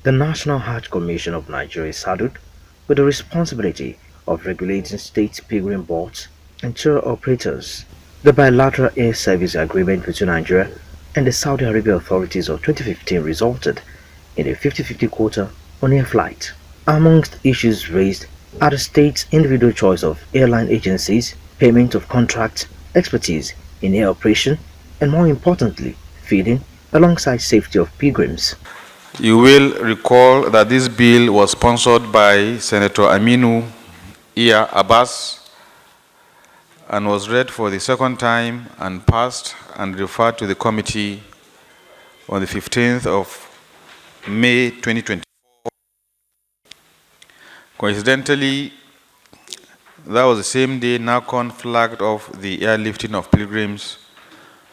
The National Hajj Commission of Nigeria is saddled with the responsibility of regulating state pilgrim boards and tour operators. The bilateral air service agreement between Nigeria and the Saudi Arabia authorities of 2015 resulted in a 50-50 quota on air flight. Amongst issues raised are the state's individual choice of airline agencies, payment of contracts, expertise in air operation, and more importantly, feeding alongside safety of pilgrims. You will recall that this bill was sponsored by Senator Aminu Iya Abbas and was read for the second time and passed and referred to the committee on the 15th of May 2020. Coincidentally, that was the same day Nahcon flagged off the airlifting of pilgrims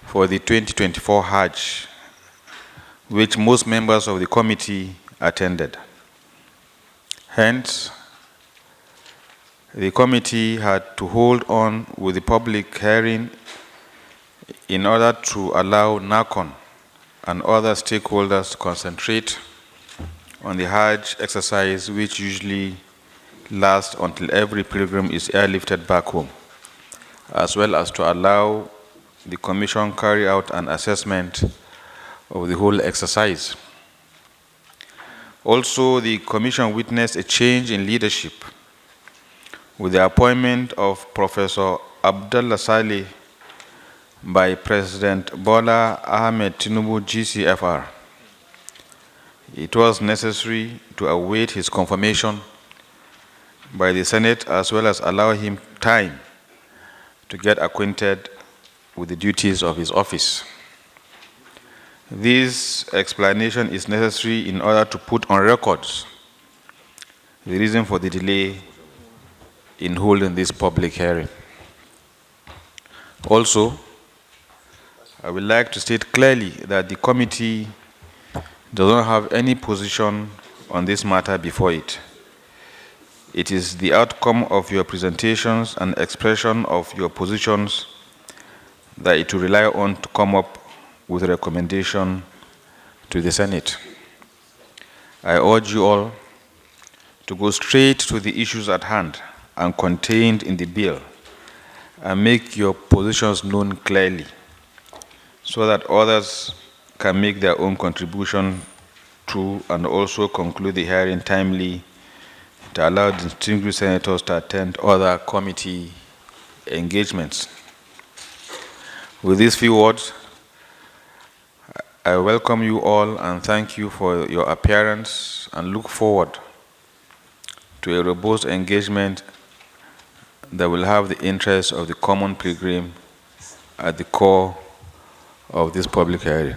for the 2024 Hajj, which most members of the committee attended. Hence, the committee had to hold on with the public hearing in order to allow Nahcon and other stakeholders to concentrate on the Hajj exercise, which usually lasts until every pilgrim is airlifted back home, as well as to allow the Commission carry out an assessment of the whole exercise. Also, the Commission witnessed a change in leadership with the appointment of Professor Abdullah Saleh by President Bola Ahmed Tinubu GCFR. It was necessary to await his confirmation by the Senate as well as allow him time to get acquainted with the duties of his office. This explanation is necessary in order to put on records the reason for the delay in holding this public hearing. Also, I would like to state clearly that the committee does not have any position on this matter before it. It is the outcome of your presentations and expression of your positions that it will rely on to come up with a recommendation to the Senate. I urge you all to go straight to the issues at hand and contained in the bill and make your positions known clearly so that others can make their own contribution to and also conclude the hearing timely to allow distinguished senators to attend other committee engagements. With these few words, I welcome you all and thank you for your appearance and look forward to a robust engagement that will have the interests of the common pilgrim at the core of this public hearing.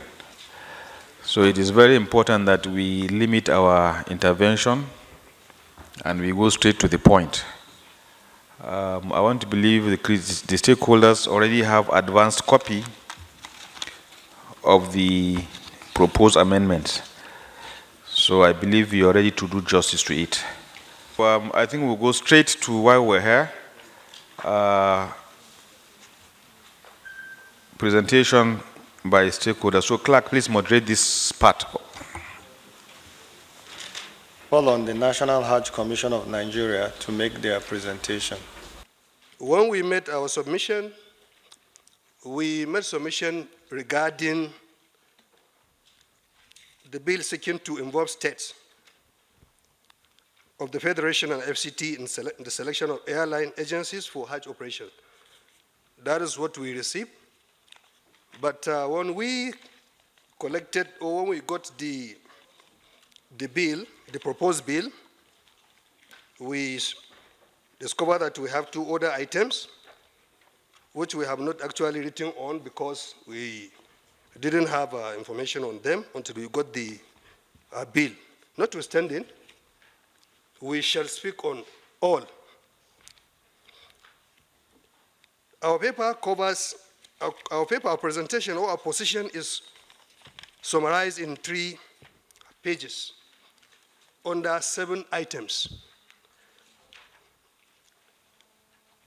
So it is very important that we limit our intervention and we go straight to the point. I want to believe the stakeholders already have advanced copy of the proposed amendments. So I believe we are ready to do justice to it. I think we'll go straight to why we're here. Presentation by stakeholders. So Clerk, please moderate this part. Call on the National Hajj Commission of Nigeria to make their presentation. When we made our submission, we made submission regarding the bill seeking to involve states of the Federation and FCT in the selection of airline agencies for Hajj operation. That is what we received. But when we collected, or when we got the bill, the proposed bill, we discovered that we have two other items, which we have not actually written on because we didn't have information on them until we got the bill. Notwithstanding, we shall speak on all. Our paper covers, our presentation or our position is summarized in 3 pages under 7 items.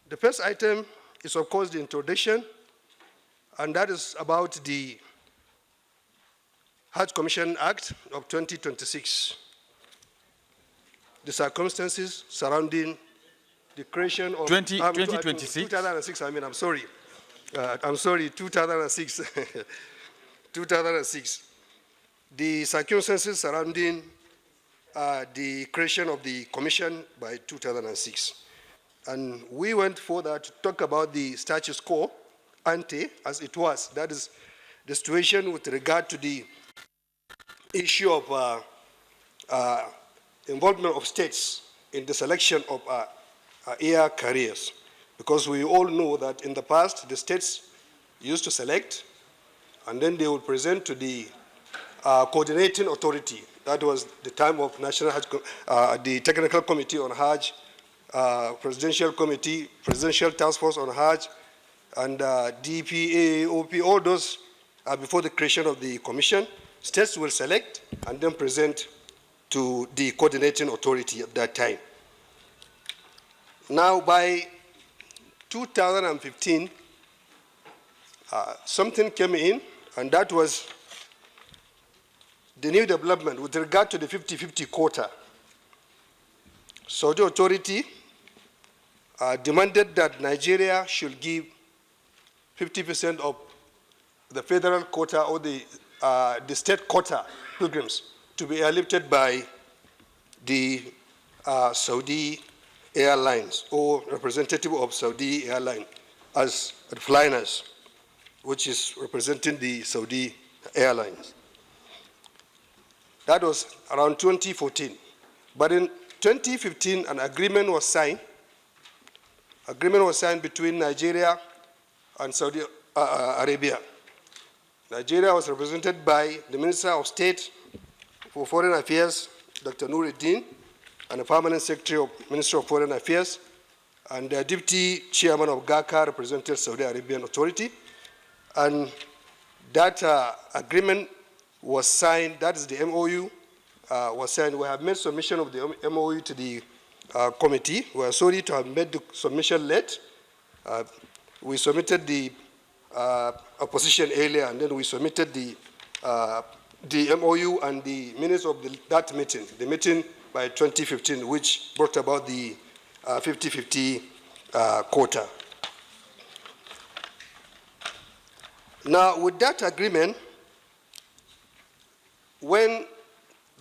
The first item is, of course, the introduction, and that is about the Hajj Commission Act of 2026. the circumstances surrounding the creation of 2026? 2006, I'm sorry. I'm sorry, 2006. 2006. The circumstances surrounding the creation of the commission by 2006. And we went further to talk about the status quo ante as it was. That is the situation with regard to the issue of involvement of states in the selection of air carriers. Because we all know that in the past, the states used to select, and then they would present to the coordinating authority. That was the time of National Hajj, the Technical Committee on Hajj, Presidential Committee, Presidential Task Force on Hajj, and DPA, OP, all those before the creation of the commission. States will select and then present to the coordinating authority at that time. Now, by 2015, something came in, and that was the new development with regard to the 50-50 quota. Saudi authority demanded that Nigeria should give 50% of the federal quota or the state quota pilgrims to be airlifted by the Saudi Airlines or representative of Saudi Airlines as flyers, which is representing the Saudi Airlines. That was around 2014. But in 2015, an agreement was signed. Agreement was signed between Nigeria and Saudi Arabia. Nigeria was represented by the Minister of State for Foreign Affairs, Dr. Nuruddin, and the Permanent Secretary of Ministry of Foreign Affairs, and the Deputy Chairman of GACA represented Saudi Arabian Authority. And that agreement was signed, that is the MOU, was signed. We have made submission of the MOU to the committee. We are sorry to have made the submission late. We submitted the opposition earlier, and then we submitted the MOU and the minutes of that meeting, the meeting by 2015, which brought about the 50-50 quota. Now, with that agreement, when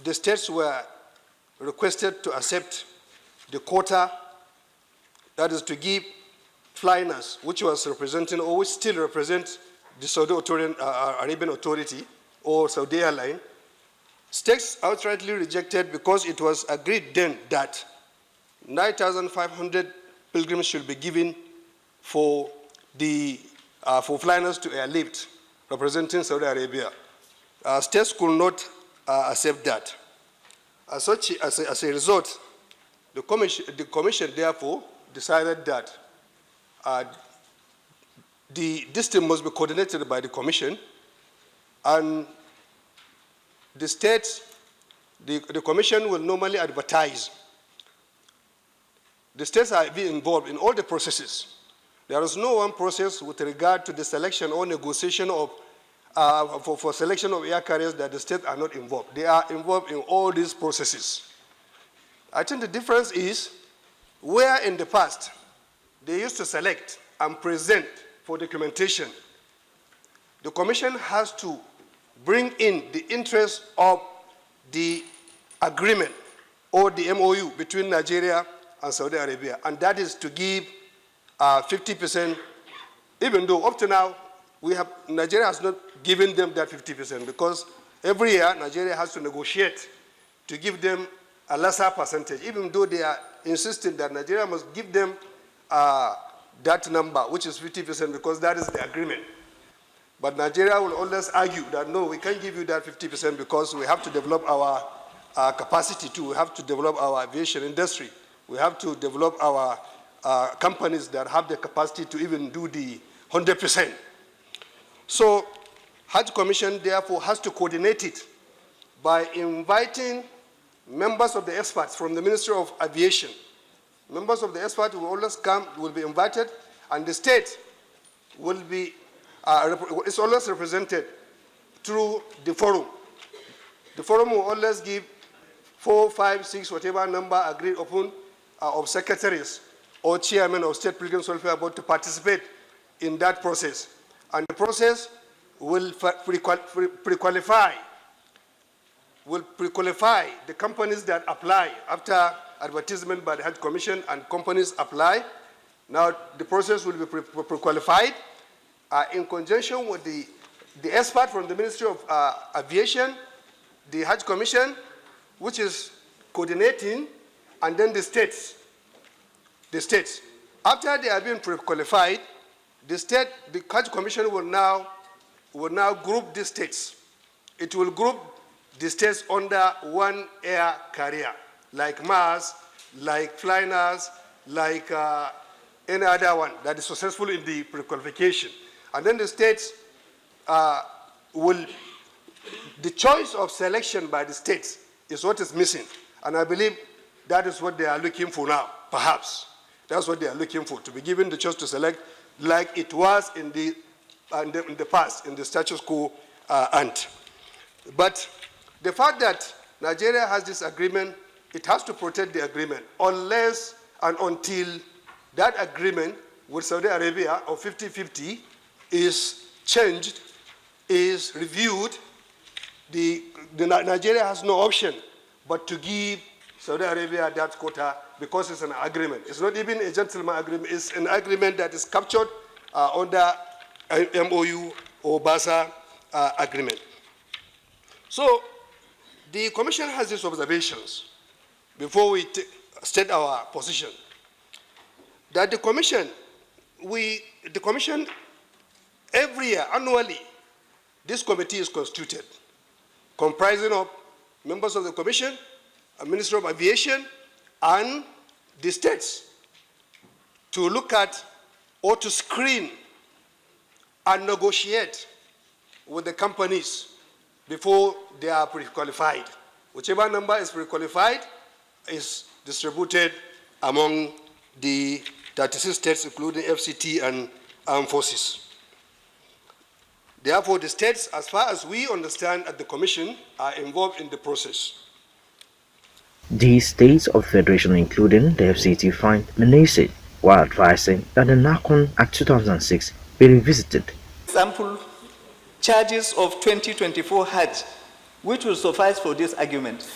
the states were requested to accept the quota, that is to give flyers, which was representing or which still represent the Saudi Arabian Authority or Saudi Airline, states outrightly rejected because it was agreed then that 9,500 pilgrims should be given for flyers to airlift representing Saudi Arabia. States could not accept that. As a result, the commission therefore decided that this thing must be coordinated by the commission, and the states, the commission will normally advertise. The states are being involved in all the processes. There is no one process with regard to the selection or negotiation of for selection of air carriers that the states are not involved. They are involved in all these processes. I think the difference is where in the past they used to select and present for documentation, the commission has to bring in the interest of the agreement or the MOU between Nigeria and Saudi Arabia, and that is to give 50%, even though up to now Nigeria has not given them that 50% because every year Nigeria has to negotiate to give them a lesser percentage, even though they are insisting that Nigeria must give them that number, which is 50%, because that is the agreement. But Nigeria will always argue that, no, we can't give you that 50% because we have to develop our capacity too. We have to develop our aviation industry. We have to develop our companies that have the capacity to even do the 100%. So Hajj Commission, therefore, has to coordinate it by inviting members of the experts from the Ministry of Aviation. Members of the experts will always come, will be invited, and the state will be, it's always represented through the forum. The forum will always give 4, 5, 6, whatever number agreed upon of secretaries or chairman of State Pilgrims Welfare Board to participate in that process. And the process will pre-qualify the companies that apply after advertisement by the Hajj Commission, and companies apply. Now the process will be pre-qualified in conjunction with the expert from the Ministry of Aviation, the Hajj Commission, which is coordinating, and then the states. After they have been pre-qualified, the Hajj Commission will now group the states. It will group the states under one air carrier, like Mars, like Flynas, like any other one that is successful in the pre-qualification. And then the states the choice of selection by the states is what is missing. And I believe that is what they are looking for now, perhaps. That's what they are looking for, to be given the choice to select like it was in the past, in the status quo ante. But the fact that Nigeria has this agreement, it has to protect the agreement, unless and until that agreement with Saudi Arabia of 50-50 is changed, is reviewed. Nigeria has no option but to give Saudi Arabia that quota, because it's an agreement. It's not even a gentleman agreement, it's an agreement that is captured under MOU or BASA agreement. So the Commission has these observations before we state our position. That the Commission every year, annually, this committee is constituted, comprising of members of the Commission, a Minister of Aviation, and the states, to look at or to screen and negotiate with the companies before they are pre-qualified. Whichever number is pre-qualified is distributed among the 36 states, including FCT and armed forces. Therefore, the states, as far as we understand at the Commission, are involved in the process. The states of Federation, including the FCT, find menacing while advising that the Nahcon Act 2006 be revisited. Example, charges of 2024 Hajj, which will suffice for this argument.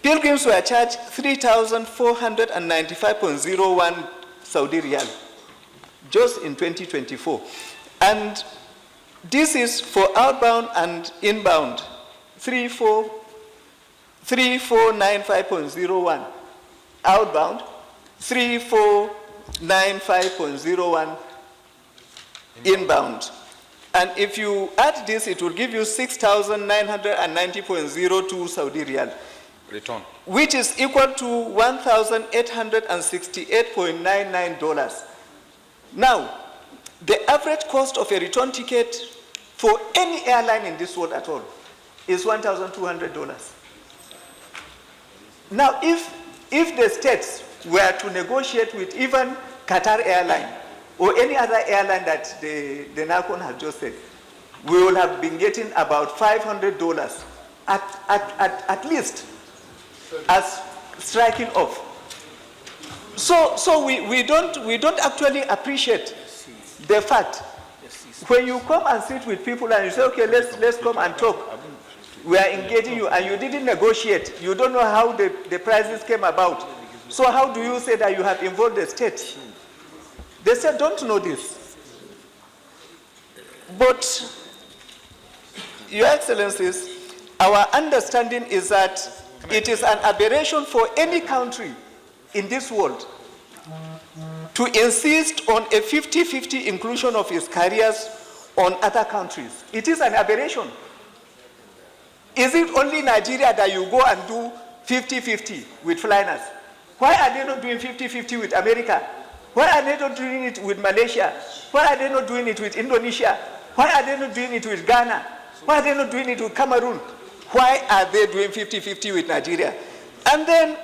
Pilgrims were charged 3,495.01 Saudi riyal just in 2024. And this is for outbound and inbound, 3495.01 outbound, 3495.01 inbound. And if you add this, it will give you 6,990.02 Saudi riyal. Return. Which is equal to $1,868.99. Now, the average cost of a return ticket for any airline in this world at all is $1,200. Now, if the states were to negotiate with even Qatar Airline or any other airline that the Nahcon has just said, we will have been getting about $500 at least as striking off. So we don't actually appreciate the fact when you come and sit with people and you say, okay, let's come and talk. We are engaging you, and you didn't negotiate. You don't know how the prices came about. So how do you say that you have involved the state? They said, don't know this. But, Your Excellencies, our understanding is that it is an aberration for any country in this world to insist on a 50-50 inclusion of its carriers on other countries. It is an aberration. Is it only Nigeria that you go and do 50-50 with Flynas? Why are they not doing 50-50 with America? Why are they not doing it with Malaysia? Why are they not doing it with Indonesia? Why are they not doing it with Ghana? Why are they not doing it with Cameroon? Why are they doing 50-50 with Nigeria? And then,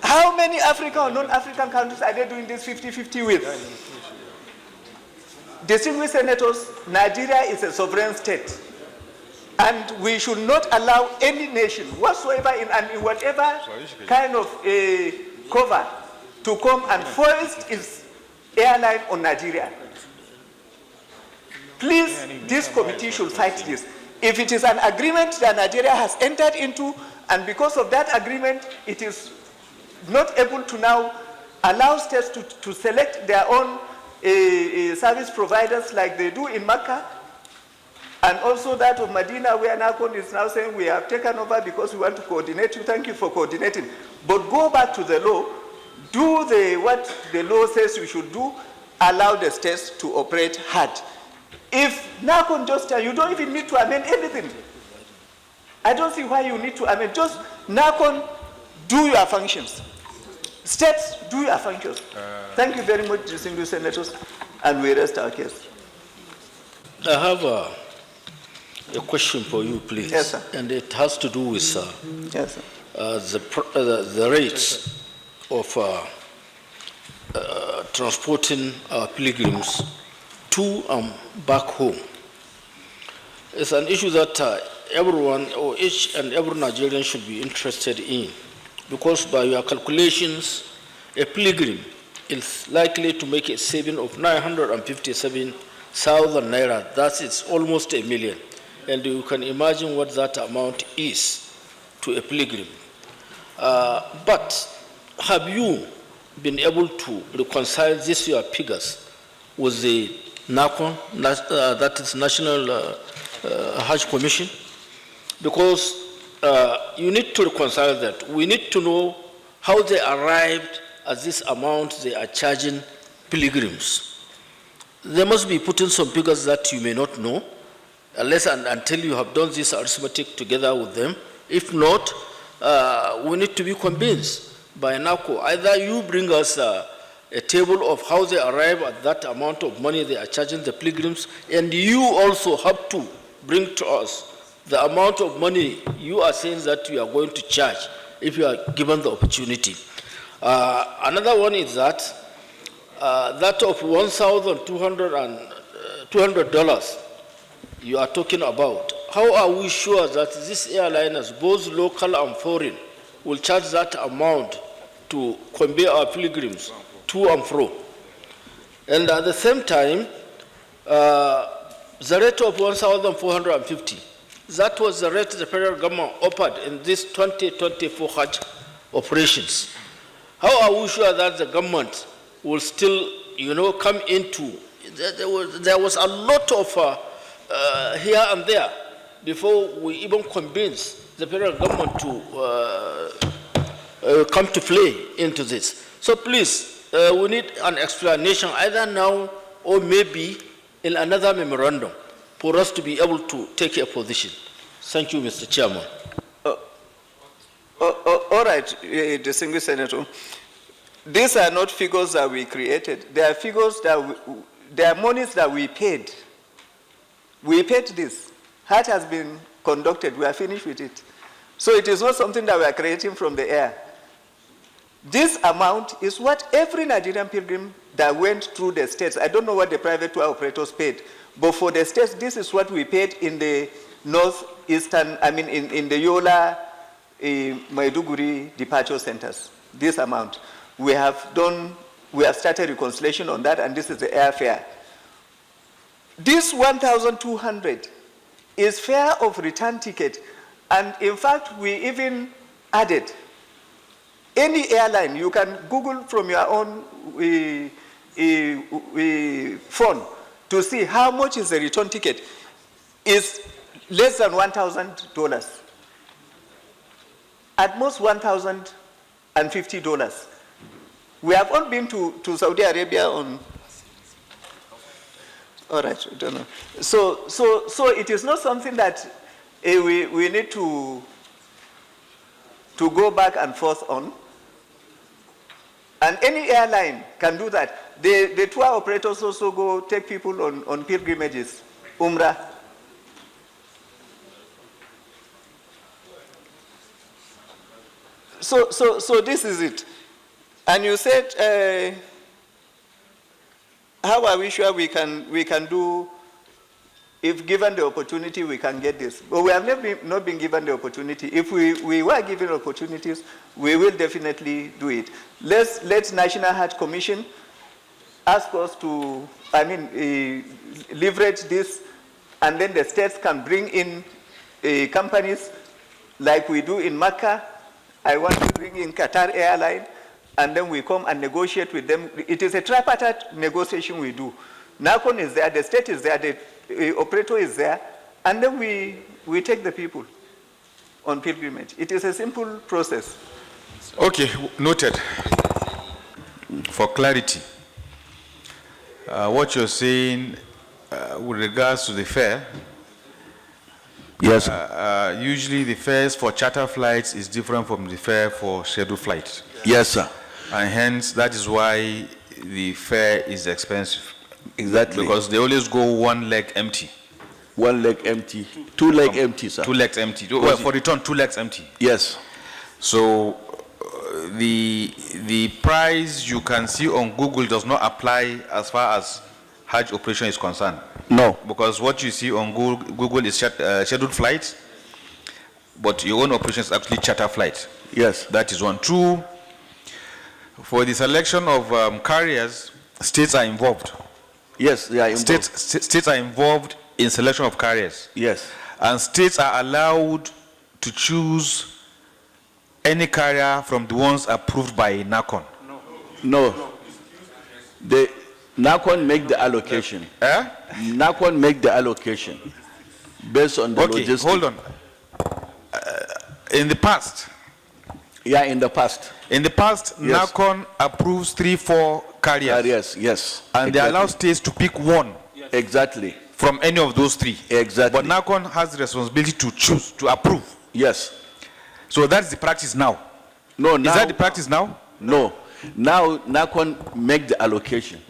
how many African or non-African countries are they doing this 50-50 with? Distinguished senators, Nigeria is a sovereign state. And we should not allow any nation whatsoever in whatever kind of cover to come and foist its airline on Nigeria. Please, this committee should fight this. If it is an agreement that Nigeria has entered into, and because of that agreement, it is not able to now allow states to select their own service providers like they do in Makkah, and also that of Medina, where Nahcon is now saying we have taken over because we want to coordinate you. Thank you for coordinating. But go back to the law, do what the law says you should do, allow the states to operate hard. If Nahcon just, you don't even need to amend anything. I don't see why you need to amend. Just Nahcon, do your functions. States, do your functions. Thank you very much, distinguished senators, and we rest our case. I have a question for you, please. Yes, sir. And it has to do with Yes, sir. the rates of transporting our pilgrims to and back home. It's an issue that everyone, or each and every Nigerian, should be interested in, because by your calculations, a pilgrim is likely to make a saving of 957,000 naira. That is almost $1 million. And you can imagine what that amount is to a pilgrim. But have you been able to reconcile this your figures with the Nahcon, that is National Hajj Commission? Because you need to reconcile that. We need to know how they arrived at this amount they are charging pilgrims. They must be putting some figures that you may not know, unless and until you have done this arithmetic together with them. If not, we need to be convinced by Nahcon. Either you bring us a table of how they arrive at that amount of money they are charging the pilgrims, and you also have to bring to us the amount of money you are saying that you are going to charge if you are given the opportunity. Another one is that that of $1,200 you are talking about. How are we sure that these airliners, both local and foreign, will charge that amount to convey our pilgrims to and fro? And at the same time, the rate of 1,450, that was the rate the federal government offered in this 2024 Hajj operations. How are we sure that the government will still, come into, there was a lot of here and there before we even convince the federal government to come to play into this. So please, we need an explanation either now or maybe in another memorandum for us to be able to take a position. Thank you, Mr. Chairman. All right, distinguished senator. These are not figures that we created. They are figures they are monies that we paid. We paid this. Hajj has been conducted. We are finished with it. So it is not something that we are creating from the air. This amount is what every Nigerian pilgrim that went through the states, I don't know what the private tour operators paid, but for the states, this is what we paid in the northeastern, in the Yola, Maiduguri departure centers, this amount. We have started reconciliation on that, and this is the airfare. This 1,200 is fare of return ticket, and in fact, we even added any airline. You can Google from your own phone to see how much is the return ticket. It's less than $1,000. At most $1,050. We have all been to Saudi Arabia on. All right, I don't know. So it is not something that we need to go back and forth on. And any airline can do that. The tour operators also go take people on pilgrimages, Umrah. So this is it. And you said, how are we sure we can do if given the opportunity, we can get this. But we have not been given the opportunity. If we were given opportunities, we will definitely do it. Let National Hajj Commission ask us to, leverage this, and then the states can bring in companies like we do in Mecca. I want to bring in Qatar Airline, and then we come and negotiate with them. It is a tripartite negotiation we do. Nahcon is there, the state is there, the operator is there, and then we take the people on pilgrimage. It is a simple process. Okay, noted. For clarity, what you're saying with regards to the fare, yes, usually the fares for charter flights is different from the fare for scheduled flights. yes, sir. And hence, that is why the fare is expensive. Exactly. Because they always go one leg empty. One leg empty, two leg empty, sir. Two legs empty. Well, for return, two legs empty. Yes. So the price you can see on Google does not apply as far as Hajj operation is concerned. No. Because what you see on Google is scheduled flights, but your own operation is actually charter flight. Yes. That is one. Two, for the selection of carriers, states are involved. Yes, they are involved. States are involved in selection of carriers. Yes. And states are allowed to choose any carrier from the ones approved by Nahcon. No. Nahcon make the allocation. Nahcon make the allocation based on the logistics. Hold on. In the past. Yeah, in the past. In the past, Yes. Nahcon approves 3-4 carriers. Yes. And exactly. they allow states to pick one Exactly. from any of those three. Exactly. But Nahcon has the responsibility to choose, to approve. Yes. So that's the practice now. No, Is that the practice now? No. Now Nahcon make the allocation.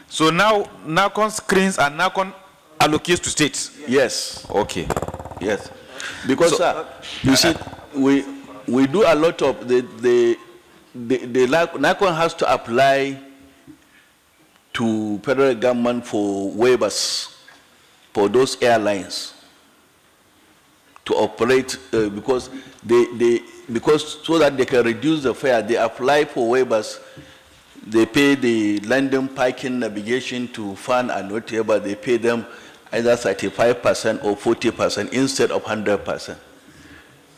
So now Nahcon screens and Nahcon allocates to states. Yes. Okay. Yes. Because you see, we do a lot of the Nahcon has to apply to federal government for waivers for those airlines to operate because because so that they can reduce the fare, they apply for waivers. They pay the landing, parking, navigation to fund and whatever. They pay them either 35% or 40% instead of 100%.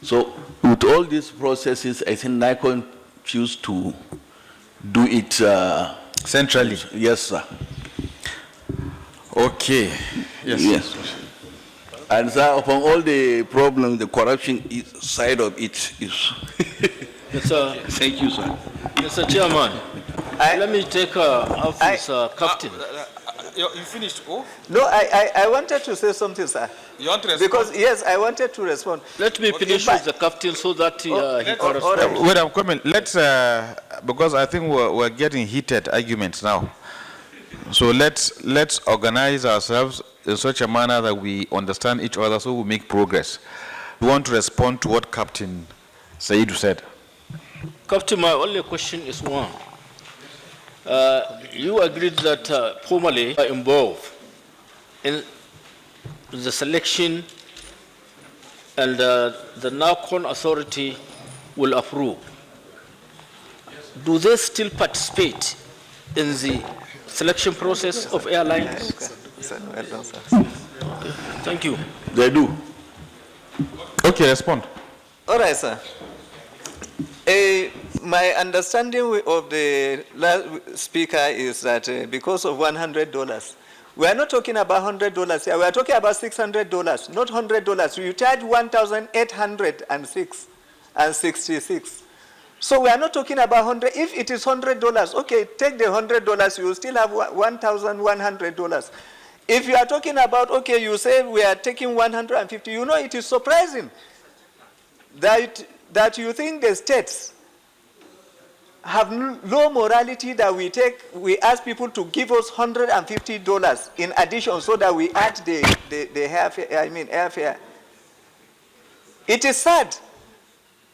So with all these processes, I think Nahcon choose to do it centrally. Yes, sir. Okay. Yes. Yes. And sir, upon all the problems, the corruption side of it is. Yes, sir. Thank you, sir. Mr. Chairman, let me take up this captain. You finished? Oh? No, I wanted to say something, sir. You want to respond? Because, yes, I wanted to respond. Let me finish with the captain so that he corresponds. Wait, I'm coming. Let's, because I think we're getting heated arguments now. So let's organize ourselves in such a manner that we understand each other so we make progress. We want to respond to what Captain Saidu said. Captain, my only question is one. You agreed that formally are involved in the selection and the Nahcon authority will approve. Do they still participate in the selection process of airlines? Well done, sir. Okay. Thank you. They do. Okay, respond. All right, sir. My understanding of the last speaker is that because of $100, we are not talking about $100 here. We are talking about $600, not $100. You charge $1,806 and 66. So we are not talking about 100. If it is $100, okay, take the $100. You will still have $1,100. If you are talking about, okay, you say we are taking 150. You know, it is surprising that you think the states have low morality that we ask people to give us $150 in addition so that we add the airfare. It is sad.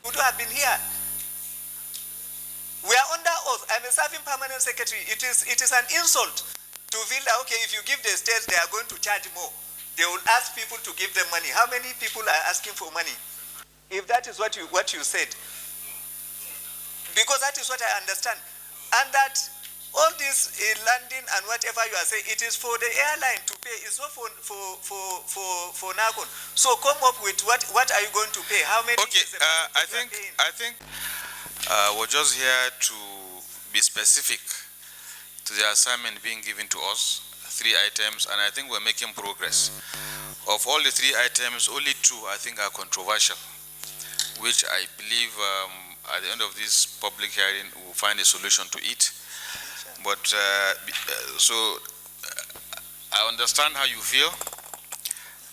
Would have been here. We are under oath. I'm a serving permanent secretary. It is an insult to feel that, okay, if you give the states, they are going to charge more. They will ask people to give them money. How many people are asking for money? If that is what you said. Because that is what I understand. And that all this landing and whatever you are saying, it is for the airline to pay. It's not for Nahcon. So come up with what are you going to pay? How many? Okay, I think we're just here to be specific to the assignment being given to us. 3 items, and I think we're making progress. Of all the 3 items, only 2 I think are controversial, which I believe at the end of this public hearing we'll find a solution to it. But I understand how you feel.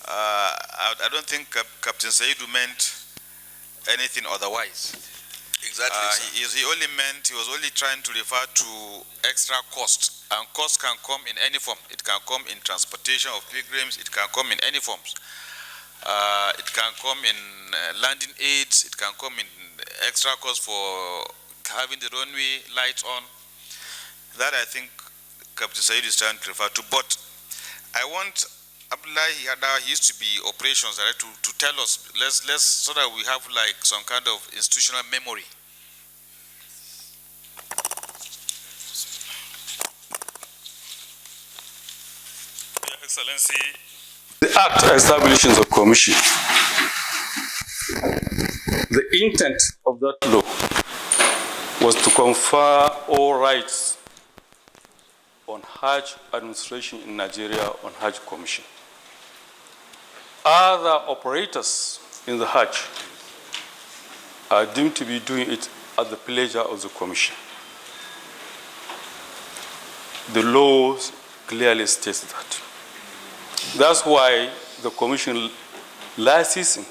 I don't think Captain Saidu meant anything otherwise. Exactly. He was only trying to refer to extra cost, and cost can come in any form. It can come in transportation of pilgrims, it can come in any forms. It can come in landing aids, it can come in extra cost for having the runway lights on. That I think Captain Said is trying to refer to. But I want Abdullahi Hada, he used to be operations director, to tell us, let's so that we have like some kind of institutional memory. Your Excellency, the Act establishing the Commission, the intent of that law was to confer all rights on Hajj administration in Nigeria on Hajj Commission. Other operators in the Hajj are deemed to be doing it at the pleasure of the Commission. The laws clearly states that. That's why the Commission licensing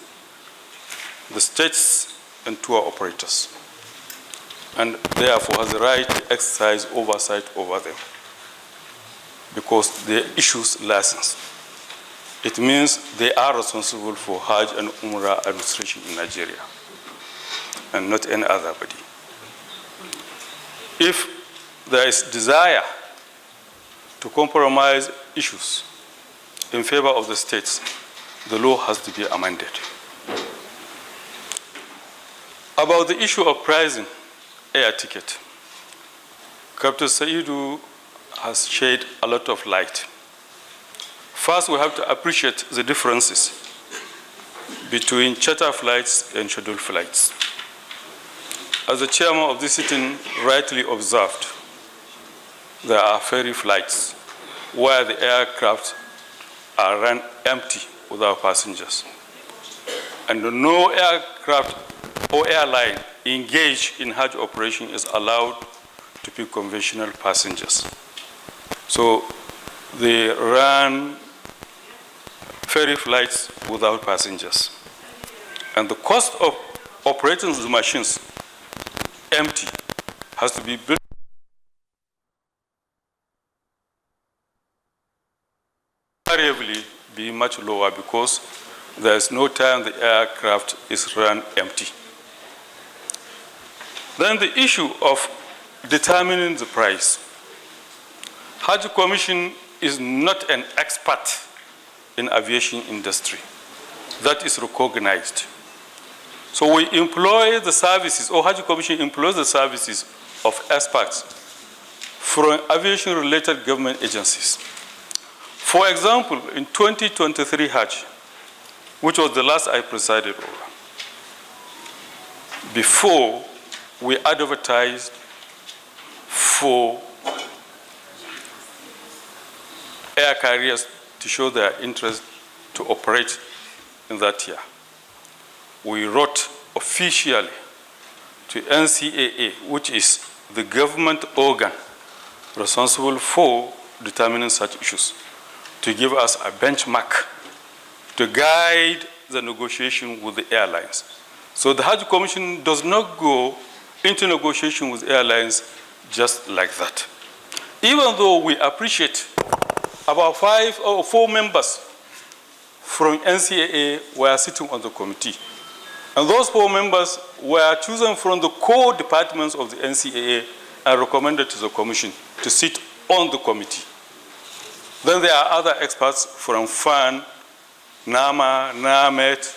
the states and tour operators, and therefore has the right to exercise oversight over them, because they issues license. It means they are responsible for Hajj and Umrah administration in Nigeria, and not any other body. If there is desire to compromise issues in favor of the states, the law has to be amended. About the issue of pricing air ticket, Captain Saidu has shed a lot of light. First, we have to appreciate the differences between charter flights and scheduled flights. As the chairman of this sitting rightly observed, there are ferry flights where the aircraft are run empty without passengers. And no aircraft or airline engaged in Hajj operation is allowed to pick conventional passengers. So they run ferry flights without passengers. And the cost of operating the machines empty has to be built invariably be much lower, because there is no time the aircraft is run empty. Then the issue of determining the price. Hajj Commission is not an expert in aviation industry. That is recognized. So we employ the services, or Hajj Commission employs the services of experts from aviation-related government agencies. For example, in 2023 Hajj, which was the last I presided over, before we advertised for air carriers to show their interest to operate in that year, we wrote officially to NCAA, which is the government organ responsible for determining such issues, to give us a benchmark to guide the negotiation with the airlines. So the Hajj Commission does not go into negotiation with airlines just like that. Even though we appreciate about 5 or 4 members from NCAA were sitting on the committee. And those 4 members were chosen from the core departments of the NCAA and recommended to the Commission to sit on the committee. Then there are other experts from FAN NAMA, NAMET,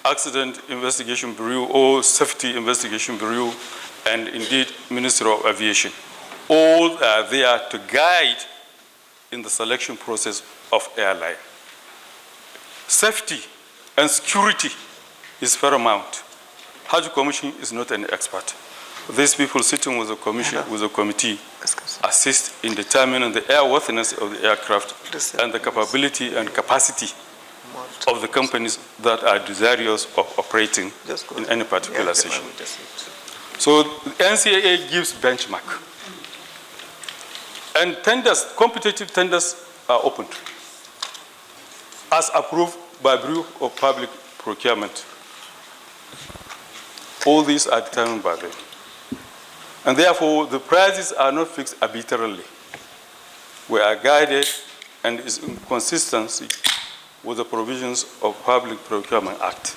Accident Investigation Bureau or Safety Investigation Bureau, and indeed Ministry of Aviation. All are there to guide in the selection process of airline. Safety and security is paramount. Hajj Commission is not an expert. These people sitting with the commission, with the committee, assist in determining the airworthiness of the aircraft and the capability and capacity of the companies that are desirous of operating in any particular session. So the NCAA gives benchmark. And tenders, competitive tenders are opened as approved by Bureau of Public Procurement. All these are determined by them. And therefore, the prices are not fixed arbitrarily. We are guided and is in consistency with the provisions of Public Procurement Act.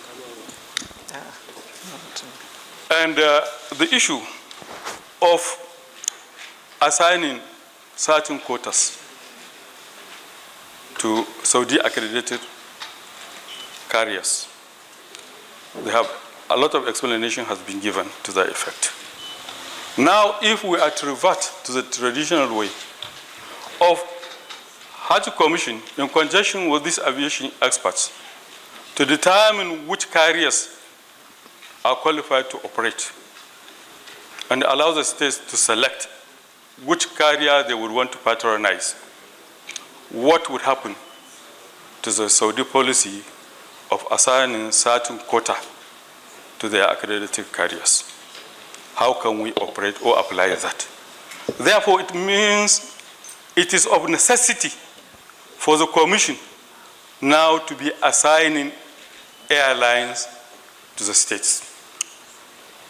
And the issue of assigning certain quotas to Saudi accredited carriers. They have a lot of explanation has been given to that effect. Now, if we are to revert to the traditional way of Hajj Commission in conjunction with these aviation experts to determine which carriers are qualified to operate and allow the states to select which carrier they would want to patronize, what would happen to the Saudi policy of assigning certain quota to their accredited carriers? How can we operate or apply that? Therefore, it means it is of necessity for the Commission now to be assigning airlines to the states.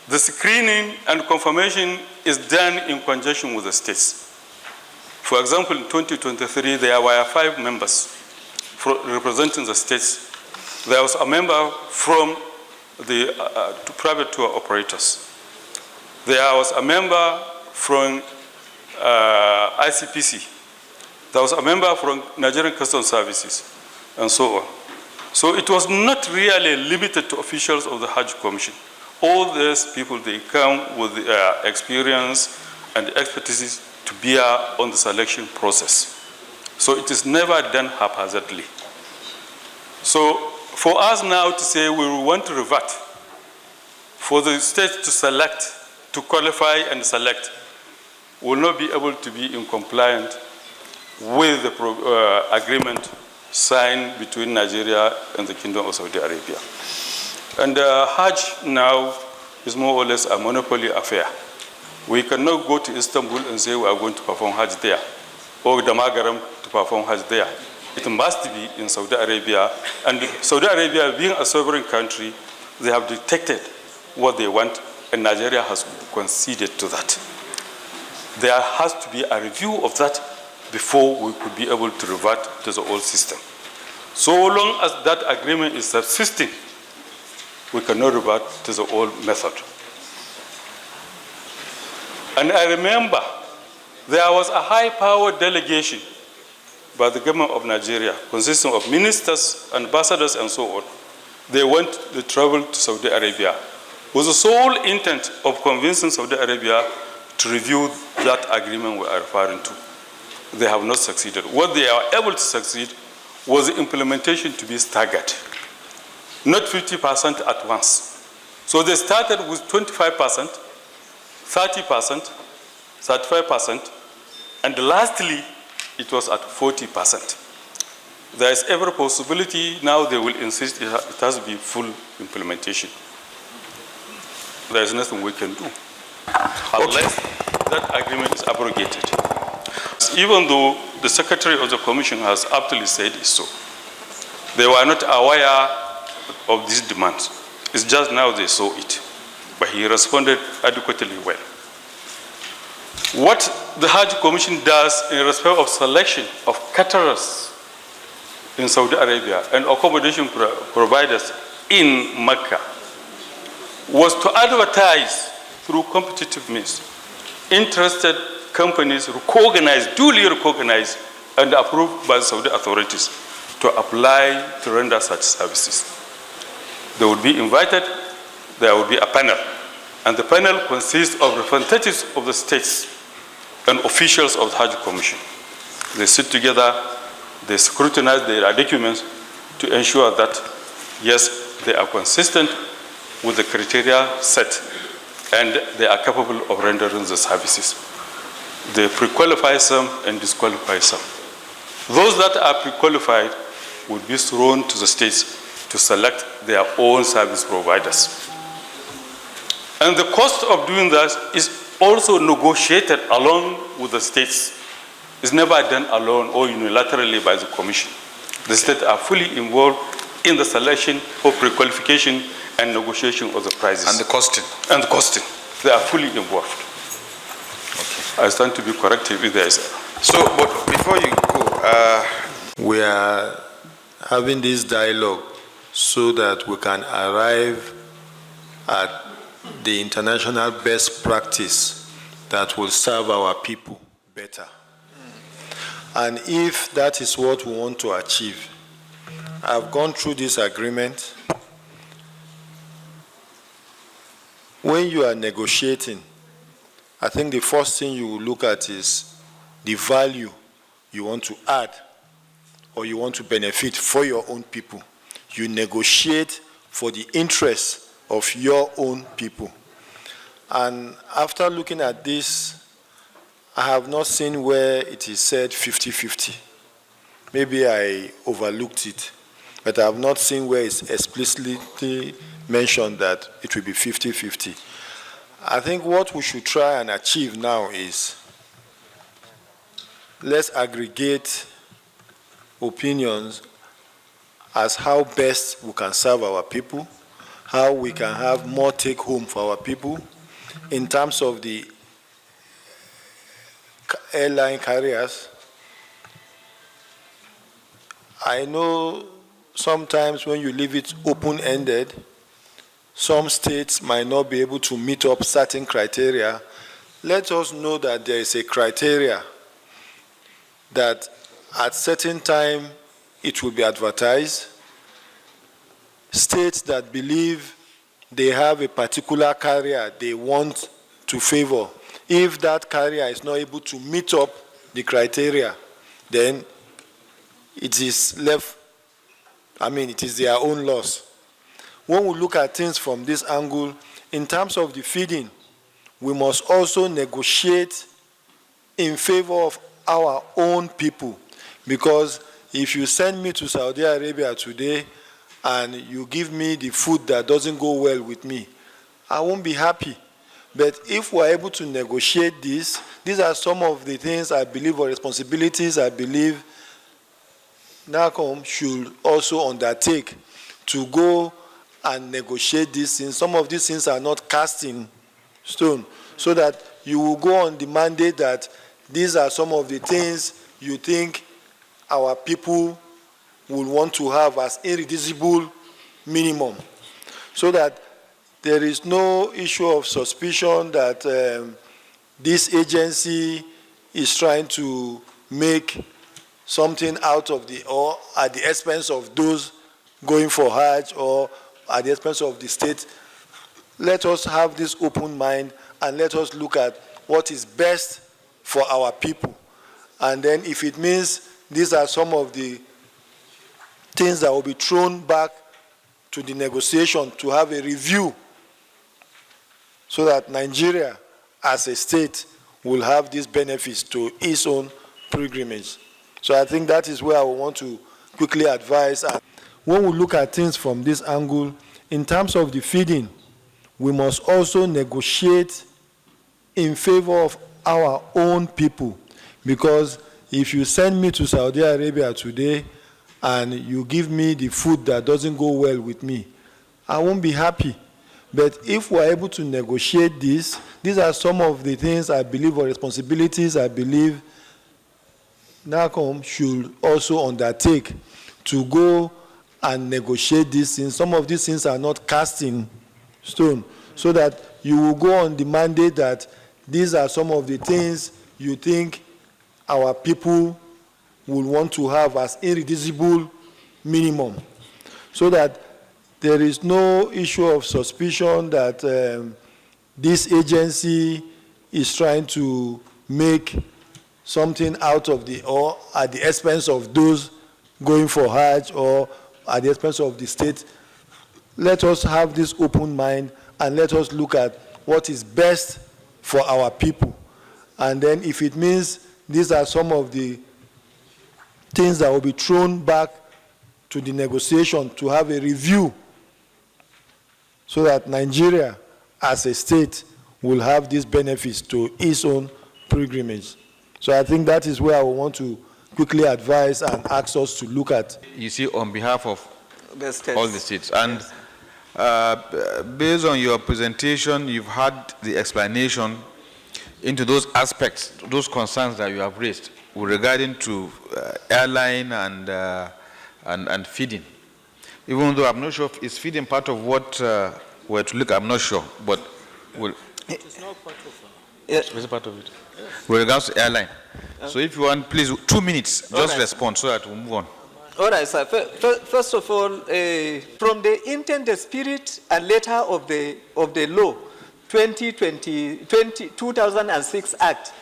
The screening and confirmation is done in conjunction with the states. For example, in 2023, there were 5 members representing the states. There was a member from the private tour operators. There was a member from ICPC. There was a member from Nigerian Customs Services, and so on. So it was not really limited to officials of the Hajj Commission. All these people, they come with experience and expertise to bear on the selection process. So it is never done haphazardly. So for us now to say we want to revert, for the state to select, to qualify and select, will not be able to be in compliance with the agreement signed between Nigeria and the Kingdom of Saudi Arabia. And Hajj now is more or less a monopoly affair. We cannot go to Istanbul and say we are going to perform Hajj there, or Damagaram to perform Hajj there. It must be in Saudi Arabia. And Saudi Arabia, being a sovereign country, they have detected what they want, and Nigeria has conceded to that. There has to be a review of that before we could be able to revert to the old system. So long as that agreement is subsisting, we cannot revert to the old method. And I remember there was a high-powered delegation by the government of Nigeria, consisting of ministers, ambassadors, and so on. They traveled to Saudi Arabia with the sole intent of convincing Saudi Arabia to review that agreement we are referring to. They have not succeeded. What they are able to succeed was the implementation to be staggered, not 50% at once. So they started with 25%, 30%, 35%, and lastly, it was at 40%. There is every possibility now they will insist it has to be full implementation. There is nothing we can do unless that agreement is abrogated. Even though the Secretary of the Commission has aptly said so, they were not aware of these demands. It's just now they saw it. But he responded adequately well. What the Hajj Commission does in respect of selection of caterers in Saudi Arabia and accommodation providers in Mecca was to advertise through competitive means interested companies recognized, duly recognized and approved by the Saudi authorities to apply to render such services. They would be invited, there would be a panel, and the panel consists of representatives of the states and officials of the Hajj Commission. They sit together, they scrutinize their documents to ensure that, yes, they are consistent with the criteria set and they are capable of rendering the services. They pre-qualify some and disqualify some. Those that are pre-qualified would be thrown to the states to select their own service providers. And the cost of doing that is also negotiated along with the states. It's never done alone or unilaterally by the Commission. The states are fully involved in the selection of pre-qualification and negotiation of the prices. And the costing. And the costing. They are fully involved. Okay. I stand to be corrected if there is error. So, but before you go, we are having this dialogue so that we can arrive at the international best practice that will serve our people better. And if that is what we want to achieve, I've gone through this agreement. When you are negotiating, I think the first thing you will look at is the value you want to add or you want to benefit for your own people. You negotiate for the interests of your own people. And after looking at this, I have not seen where it is said 50-50. Maybe I overlooked it, but I have not seen where it's explicitly mentioned that it will be 50-50. I think what we should try and achieve now is let's aggregate opinions as how best we can serve our people, how we can have more take-home for our people in terms of the airline carriers. I know sometimes when you leave it open-ended, some states might not be able to meet up certain criteria. Let us know that there is a criteria that at certain time it will be advertised. States that believe they have a particular carrier they want to favor, if that carrier is not able to meet up the criteria, then it is left, it is their own loss. When we look at things from this angle, in terms of the feeding, we must also negotiate in favor of our own people. Because if you send me to Saudi Arabia today and you give me the food that doesn't go well with me, I won't be happy. But if we're able to negotiate this, these are some of the things I believe or responsibilities I believe Nahcon should also undertake to go and negotiate these things. Some of these things are not cast in stone, so that you will go on the mandate that these are some of the things you think our people will want to have as irreducible minimum, so that there is no issue of suspicion that this agency is trying to make something out of or at the expense of those going for Hajj or at the expense of the state. Let us have this open mind and let us look at what is best for our people. And then if it means these are some of the things that will be thrown back to the negotiation to have a review so that Nigeria as a state will have these benefits to its own pilgrimage. So I think that is where I want to quickly advise. When we look at things from this angle, in terms of the feeding, we must also negotiate in favor of our own people. Because if you send me to Saudi Arabia today and you give me the food that doesn't go well with me, I won't be happy. But if we're able to negotiate this, these are some of the things I believe or responsibilities I believe Nahcon should also undertake to go and negotiate these things. Some of these things are not cast in stone, so that you will go on the mandate that these are some of the things you think our people will want to have as irreducible minimum, so that there is no issue of suspicion that this agency is trying to make something out of or at the expense of those going for Hajj or at the expense of the state. Let us have this open mind and let us look at what is best for our people. And then if it means these are some of the things that will be thrown back to the negotiation to have a review so that Nigeria as a state will have these benefits to its own pilgrimage. So I think that is where I want to quickly advise and ask us to look at. You see, on behalf of the all the states. And based on your presentation, you've had the explanation into those aspects, those concerns that you have raised regarding to airline and feeding. Even though I'm not sure if is feeding part of what we're to look at, I'm not sure, but It's not part of it's part of it. With regards to airline. So if you want, please, 2 minutes, just respond so that we'll move on. All right, sir. First of all, from the intent, the spirit, and letter of the law, 2006 Act,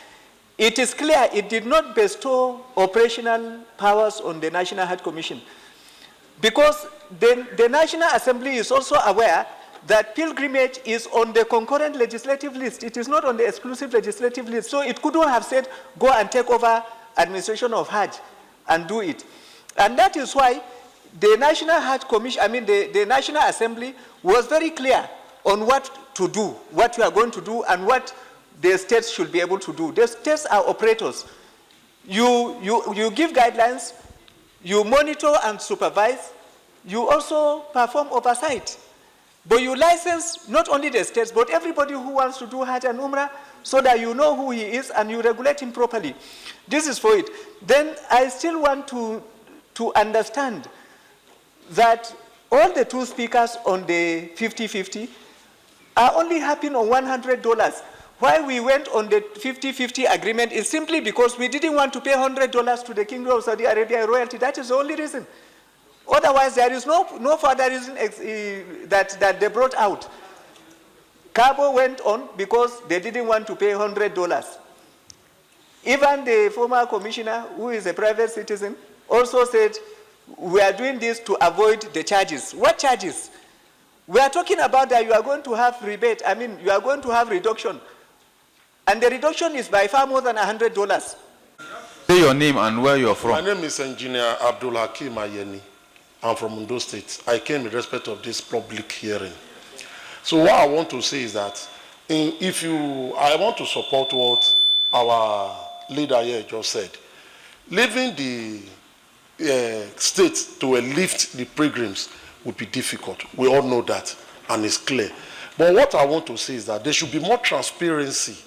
it is clear it did not bestow operational powers on the National Hajj Commission, because the National Assembly is also aware that pilgrimage is on the concurrent legislative list. It is not on the exclusive legislative list. So it couldn't have said, go and take over administration of Hajj and do it. And that is why the National Hajj Commission, the National Assembly was very clear on what to do, what we are going to do, and what the states should be able to do. The states are operators. You give guidelines, you monitor and supervise, you also perform oversight. But you license not only the states, but everybody who wants to do Hajj and Umrah, so that you know who he is and you regulate him properly. This is for it. Then I still want to understand that all the two speakers on the 50-50 are only happy on $100. Why we went on the 50-50 agreement is simply because we didn't want to pay $100 to the Kingdom of Saudi Arabia royalty. That is the only reason. Otherwise, there is no further reason that they brought out. Cabo went on because they didn't want to pay $100. Even the former commissioner, who is a private citizen, also said, we are doing this to avoid the charges. What charges? We are talking about that you are going to have rebate. You are going to have reduction. And the reduction is by far more than $100. Say your name and where you're from. My name is Engineer Abdul Hakim Ayeni. I'm from Ondo State. I came in respect of this public hearing. So what I want to say is that I want to support what our leader here just said. Leaving the state to lift the pilgrims would be difficult. We all know that, and it's clear. But what I want to say is that there should be more transparency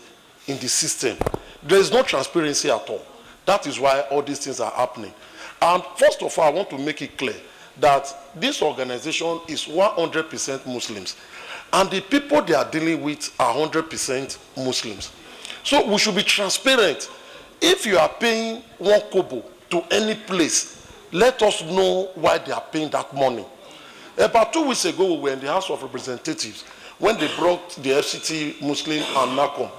in the system. There is no transparency at all. That is why all these things are happening. And first of all, I want to make it clear that this organization is 100% Muslims. And the people they are dealing with are 100% Muslims. So we should be transparent. If you are paying 1 kobo to any place, let us know why they are paying that money. About 2 weeks ago, we were in the House of Representatives when they brought the FCT, Muslim, and Nahcon.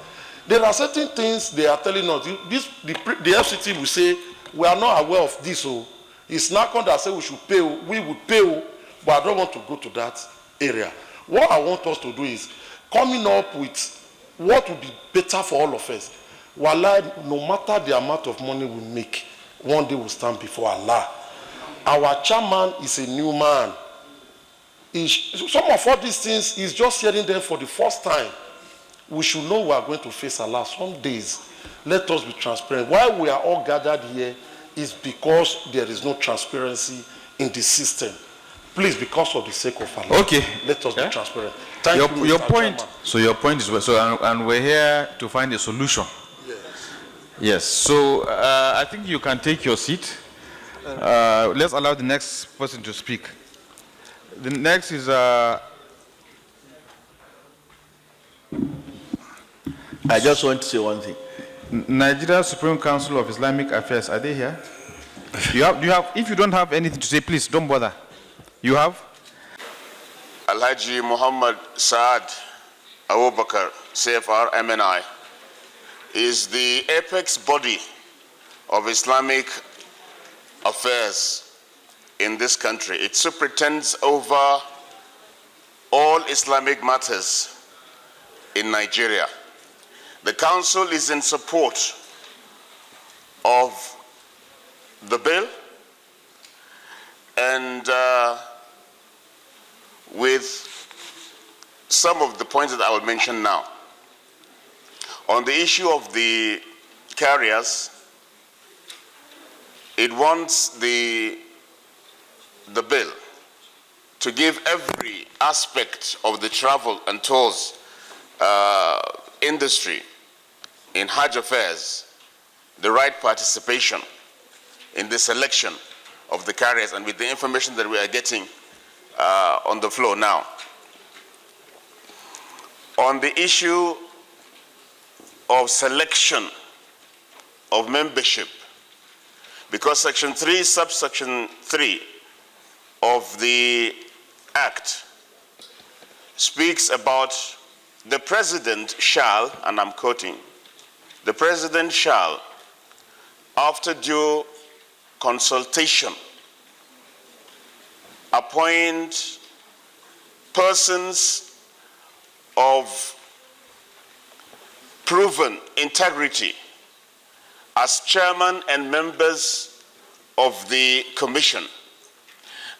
There are certain things they are telling us. The FCT will say, we are not aware of this. So it's Nahcon that said we should pay, we would pay, but I don't want to go to that area. What I want us to do is coming up with what would be better for all of us. Wallah, no matter the amount of money we make, one day we'll stand before Allah. Our chairman is a new man. Some of all these things, he's just hearing them for the first time. We should know we are going to face Allah some days. Let us be transparent. Why we are all gathered here is because there is no transparency in the system. Please, because of the sake of Allah, okay, let us be transparent. Thank you, your Mr. point. Chairman. So your point is and we're here to find a solution. Yes. So I think you can take your seat. Let's allow the next person to speak. The next is. I just want to say one thing. Nigeria Supreme Council of Islamic Affairs. Are they here? If you don't have anything to say, please don't bother. You have? Alhaji Muhammad Saad Abubakar, CFR MNI, is the apex body of Islamic affairs in this country. It superintends over all Islamic matters in Nigeria. The Council is in support of the bill, and with some of the points that I will mention now. On the issue of the carriers, it wants the bill to give every aspect of the travel and tours industry in Hajj affairs the right participation in the selection of the carriers, and with the information that we are getting on the floor now. On the issue of selection of membership, because Section 3, subsection 3 of the Act speaks about the President shall, and I'm quoting, the President shall, after due consultation, appoint persons of proven integrity as chairman and members of the commission.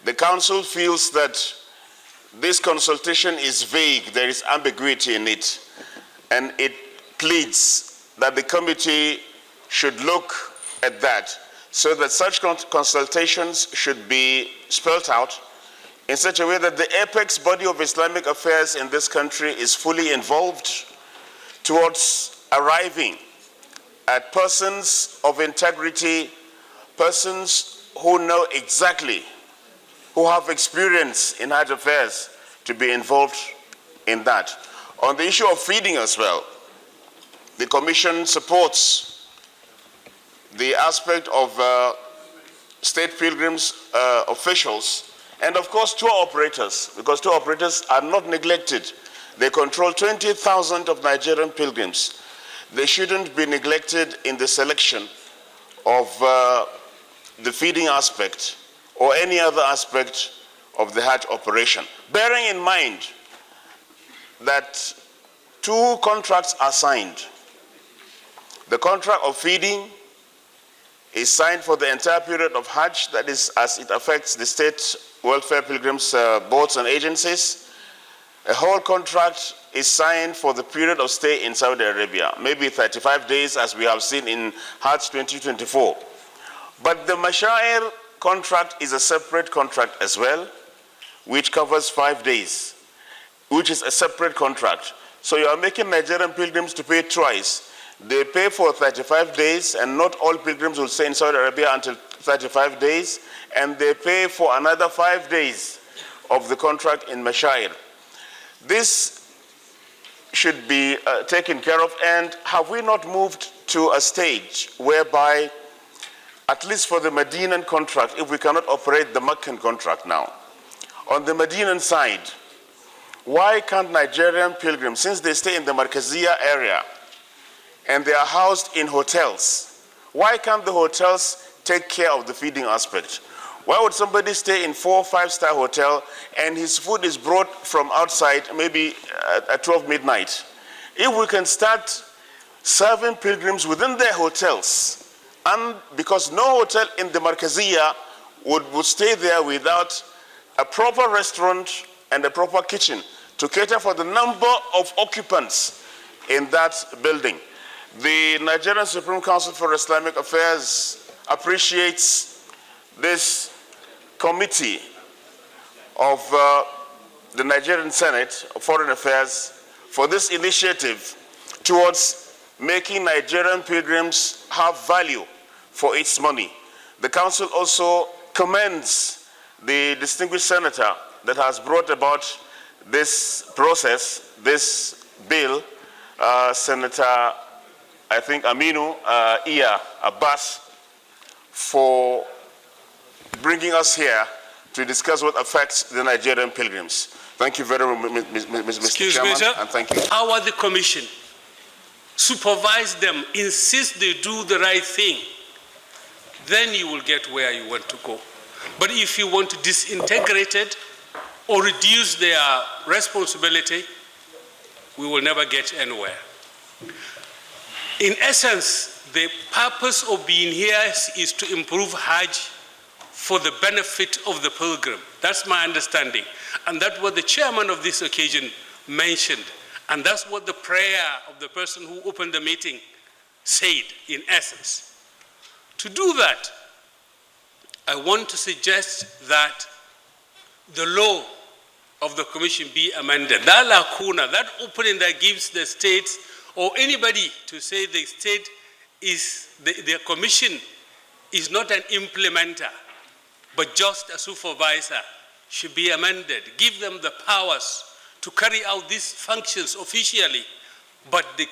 The Council feels that this consultation is vague, there is ambiguity in it, and it pleads that the committee should look at that, so that such consultations should be spelled out in such a way that the apex body of Islamic affairs in this country is fully involved towards arriving at persons of integrity, persons who know exactly, who have experience in Hajj affairs, to be involved in that. On the issue of feeding as well, the Commission supports the aspect of state pilgrims officials, and of course tour operators, because tour operators are not neglected. They control 20,000 of Nigerian pilgrims. They shouldn't be neglected in the selection of the feeding aspect or any other aspect of the Hajj operation. Bearing in mind that 2 contracts are signed. The contract of feeding is signed for the entire period of Hajj, that is, as it affects the state welfare pilgrims, boards and agencies. A whole contract is signed for the period of stay in Saudi Arabia, maybe 35 days as we have seen in Hajj 2024. But the Mashair contract is a separate contract as well, which covers 5 days, which is a separate contract. So you are making Nigerian pilgrims to pay twice. They pay for 35 days, and not all pilgrims will stay in Saudi Arabia until 35 days, and they pay for another 5 days of the contract in Mashair. This should be taken care of, and have we not moved to a stage whereby, at least for the Medinan contract, if we cannot operate the Meccan contract now, on the Medinan side, why can't Nigerian pilgrims, since they stay in the Markaziyya area and they are housed in hotels, why can't the hotels take care of the feeding aspect? Why would somebody stay in 4 or 5-star hotel and his food is brought from outside, maybe at 12 midnight? If we can start serving pilgrims within their hotels, and because no hotel in the Markaziyya would stay there without a proper restaurant and a proper kitchen to cater for the number of occupants in that building. The Nigerian Supreme Council for Islamic Affairs appreciates this committee of the Nigerian Senate of Foreign Affairs for this initiative towards making Nigerian pilgrims have value for its money. The Council also commends the distinguished senator that has brought about this process, this bill, Senator, I think, Aminu Iya Abbas, for bringing us here to discuss what affects the Nigerian pilgrims. Thank you very much, Mr. Chairman, Excuse me, sir. and thank you. How are the commission? Supervise them, insist they do the right thing. Then you will get where you want to go. But if you want to disintegrate it or reduce their responsibility, we will never get anywhere. In essence, the purpose of being here is to improve Hajj for the benefit of the pilgrim. That's my understanding. And that's what the chairman of this occasion mentioned. And that's what the prayer of the person who opened the meeting said, in essence. To do that, I want to suggest that the law of the commission be amended. That lacuna, that opening that gives the states or anybody to say the state is, the commission is not an implementer, but just a supervisor, should be amended. Give them the powers to carry out these functions officially, but the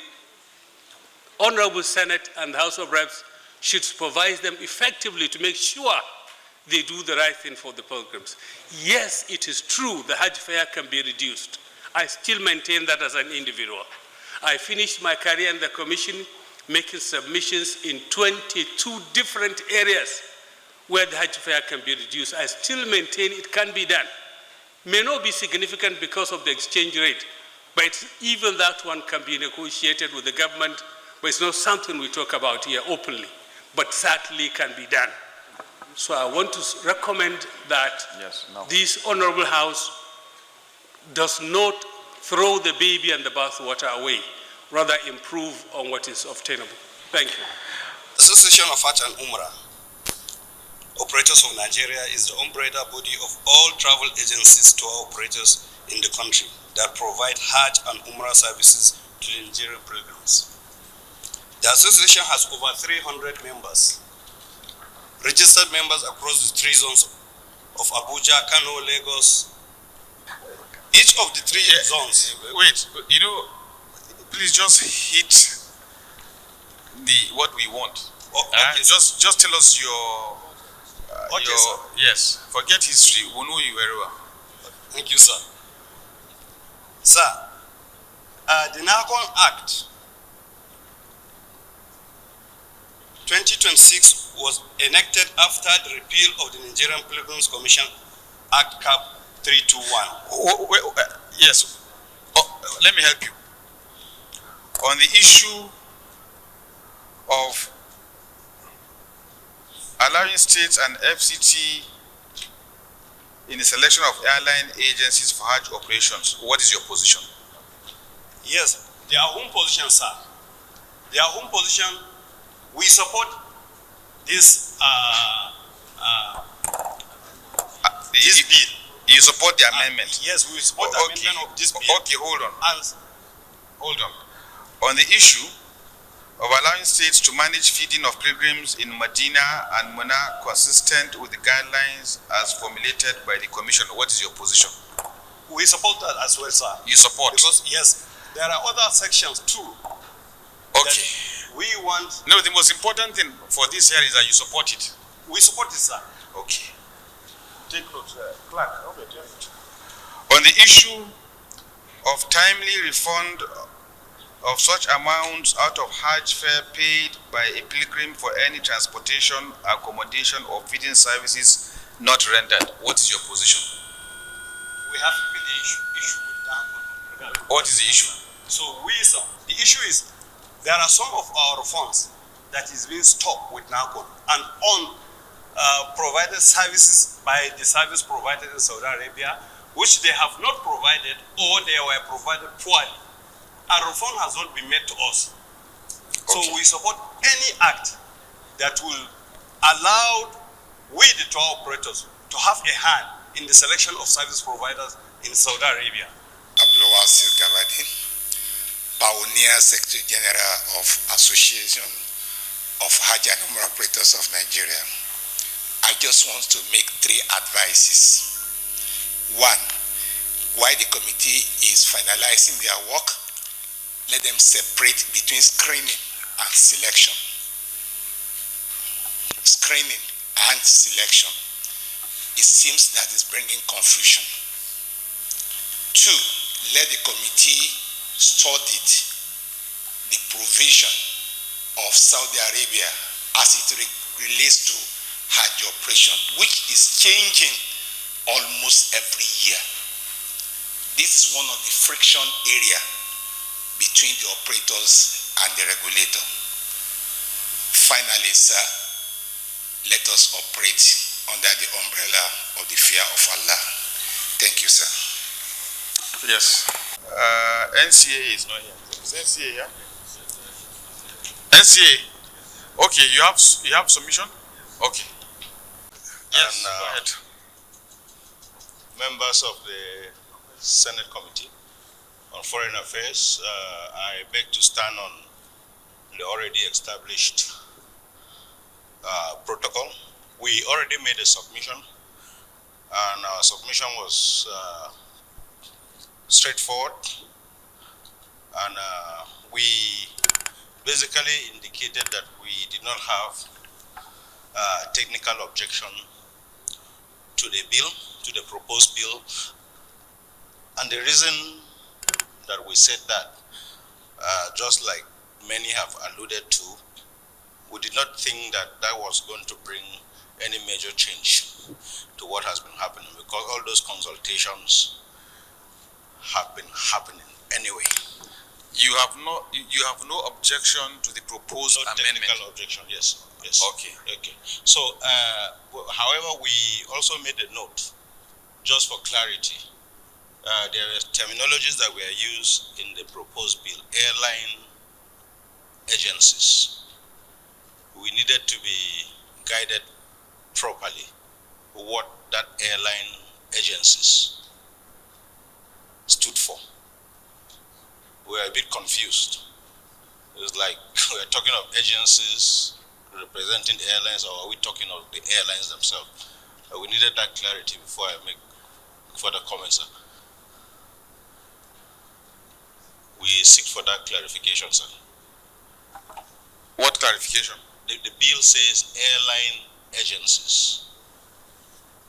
Honorable Senate and the House of Reps should supervise them effectively to make sure they do the right thing for the pilgrims. Yes, it is true the Hajj fare can be reduced. I still maintain that as an individual. I finished my career in the commission making submissions in 22 different areas where the Hajj fare can be reduced. I still maintain it can be done. May not be significant because of the exchange rate, but even that one can be negotiated with the government, but it's not something we talk about here openly, but certainly can be done. So I want to recommend that this Honorable House does not throw the baby and the bathwater away, rather improve on what is obtainable. Thank you. Association of Hajj and Umrah Operators of Nigeria is the umbrella body of all travel agencies tour operators in the country that provide Hajj and Umrah services to the Nigerian pilgrims. The association has over 300 members, registered members across the 3 zones of Abuja, Kano, Lagos. Each of the 3 zones. Wait, please just hit what we want. Okay. Just tell us your. Okay, sir. Yes, forget history. We know you very well. Thank you, sir. Sir, the Nahcon Act 2026 was enacted after the repeal of the Nigerian Pilgrims Commission Act Cap 321. Yes. Let me help you. On the issue of allowing states and FCT in the selection of airline agencies for Hajj operations, what is your position? Yes, their own position, sir. Their own position, we support this this bill. You support the amendment? Yes, we support the amendment of this bill. Okay, hold on. On the issue of allowing states to manage feeding of pilgrims in Medina and Muna consistent with the guidelines as formulated by the Commission, what is your position? We support that as well, sir. You support? Because, yes, there are other sections too. Okay. We want... No, the most important thing for this here is that you support it. We support it, sir. Okay. Take note, Clark. On the issue of timely refund of such amounts out of Hajj fare paid by a pilgrim for any transportation, accommodation or feeding services not rendered, what is your position? We have to be the issue with that. What is the issue? So the issue is there are some of our funds that is being stopped with Nahcon and on provided services by the service provided in Saudi Arabia, which they have not provided or they were provided poorly. A refund has not been made to us. So we support any act that will allow we, the tour operators, to have a hand in the selection of service providers in Saudi Arabia. Abdulwasir Gabadi, Pioneer Secretary General of Association of Hajj and Umrah Operators of Nigeria. I just want to make 3 advices. 1, while the committee is finalizing their work, let them separate between screening and selection. Screening and selection. it seems that is bringing confusion. 2, let the committee study the provision of Saudi Arabia as it relates to Hajj operation, which is changing almost every year. This is one of the friction area between the operators and the regulator. Finally, sir, let us operate under the umbrella of the fear of Allah. Thank you, sir. Yes. NCA is not here. Is NCA here? NCA. Okay, you have submission? Okay. Yes, And, go ahead. Members of the Senate Committee on Foreign Affairs, I beg to stand on the already established protocol. We already made a submission, and our submission was straightforward, and we basically indicated that we did not have technical objection to the bill, to the proposed bill, and the reason that we said that, just like many have alluded to, we did not think that that was going to bring any major change to what has been happening, because all those consultations have been happening anyway. You have no objection to the proposed amendment? Technical objection, yes. Yes. Okay. Okay. So, however, we also made a note, just for clarity. There are terminologies that were used in the proposed bill, airline agencies. We needed to be guided properly what that airline agencies stood for. We were a bit confused. It was like, we are talking of agencies representing airlines, or are we talking of the airlines themselves? We needed that clarity before I make further comments, sir. We seek for that clarification, sir. What clarification? The bill says airline agencies.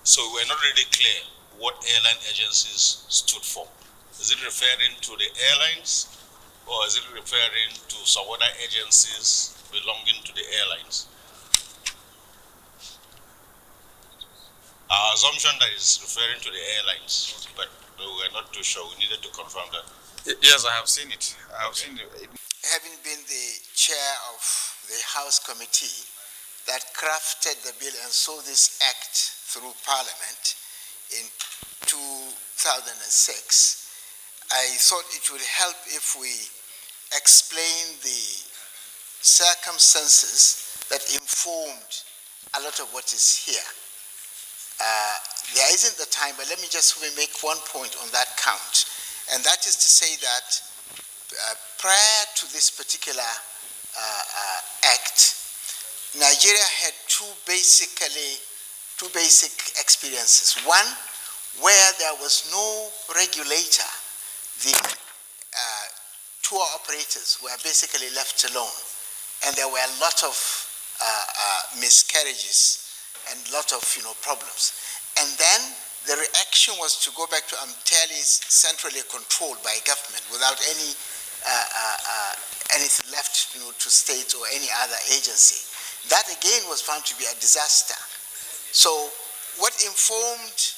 So we're not really clear what airline agencies stood for. Is it referring to the airlines, or is it referring to some other agencies belonging to the airlines? Our assumption that is referring to the airlines, but we were not too sure. We needed to confirm that. Yes, I have seen it. I have seen it. Having been the chair of the House Committee that crafted the bill and saw this act through Parliament in 2006, I thought it would help if we explain the circumstances that informed a lot of what is here. There isn't the time, but let me just make one point on that count, and that is to say that prior to this particular act, Nigeria had two basic experiences. One, where there was no regulator, the tour operators were basically left alone, and there were a lot of miscarriages and a lot of problems. And then the reaction was to go back to Amteli's centrally controlled by government without anything left to state or any other agency. That again was found to be a disaster. So what informed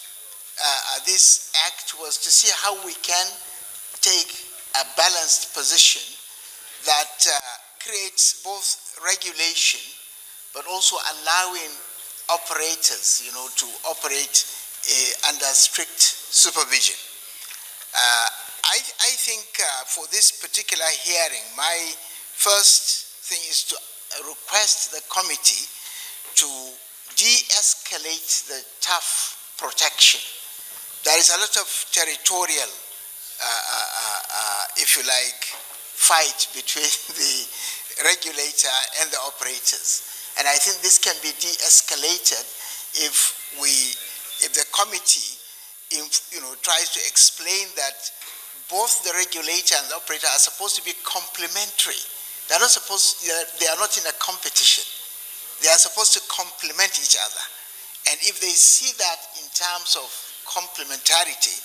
this act was to see how we can take a balanced position that creates both regulation but also allowing operators, to operate under strict supervision. I think for this particular hearing, my first thing is to request the committee to de-escalate the tough protection. There is a lot of territorial, if you like, fight between the regulator and the operators. And I think this can be de-escalated if the committee, tries to explain that both the regulator and the operator are supposed to be complementary. They are not in a competition. They are supposed to complement each other. And if they see that in terms of complementarity,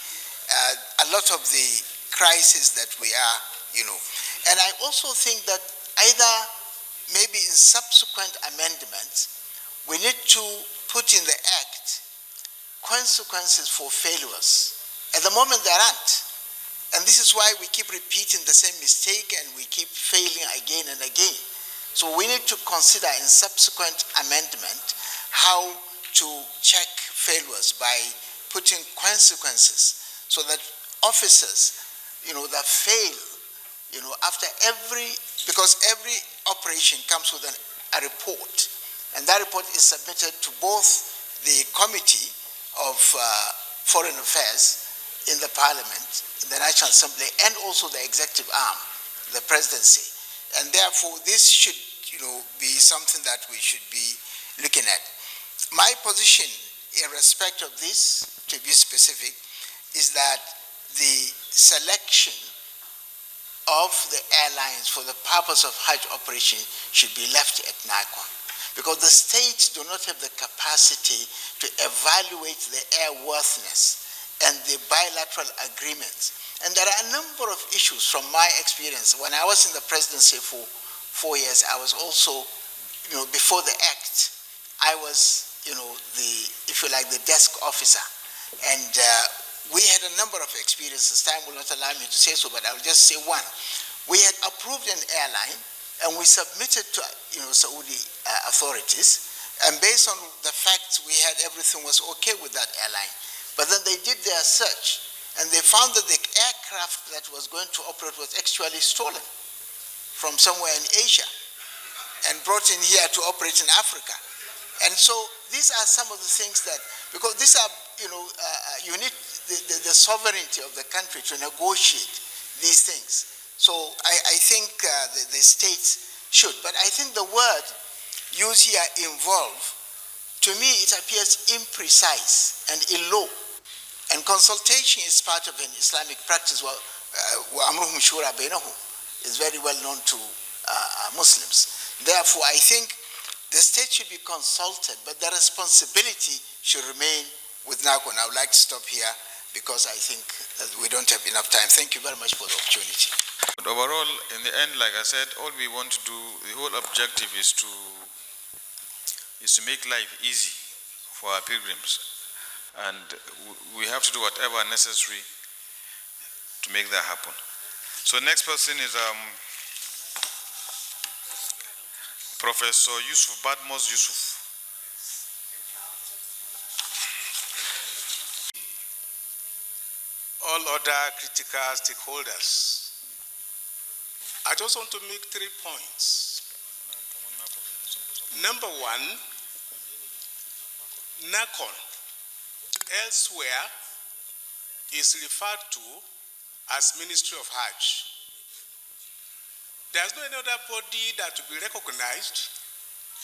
a lot of the crises that we are, And I also think that either maybe in subsequent amendments, we need to put in the Act consequences for failures. At the moment, there aren't. And this is why we keep repeating the same mistake and we keep failing again and again. So we need to consider in subsequent amendment how to check failures by putting consequences so that officers, that fail, after because every operation comes with a report, and that report is submitted to both the Committee of Foreign Affairs in the Parliament, in the National Assembly, and also the executive arm, the presidency. And therefore, this should, be something that we should be looking at. My position in respect of this, to be specific, is that the selection of the airlines for the purpose of Hajj operation should be left at Nahcon, because the states do not have the capacity to evaluate the airworthiness and the bilateral agreements. And there are a number of issues from my experience. When I was in the presidency for 4 years, I was also, before the Act, I was, the desk officer. And we had a number of experiences. Time will not allow me to say so, but I'll just say one. We had approved an airline, and we submitted to, Saudi authorities, and based on the facts we had, everything was okay with that airline. But then they did their search, and they found that the aircraft that was going to operate was actually stolen from somewhere in Asia and brought in here to operate in Africa. And so these are some of the things that, because these are, you need the sovereignty of the country to negotiate these things. So I think the states should. But I think the word used here, involve, to me it appears imprecise and illow. And consultation is part of an Islamic practice. وَأَمْرُهُمْ شُورَى بَيْنَهُمْ is very well known to Muslims. Therefore, I think the state should be consulted, but the responsibility should remain with Nahcon. I would like to stop here because I think that we don't have enough time. Thank you very much for the opportunity. But overall, in the end, like I said, all we want to do, the whole objective is to make life easy for our pilgrims. And we have to do whatever necessary to make that happen. So next person is Professor Yusuf, Badmos Yusuf. All other critical stakeholders, I just want to make 3 points. Number one, Nahcon elsewhere is referred to as Ministry of Hajj. There's no any other body that will be recognized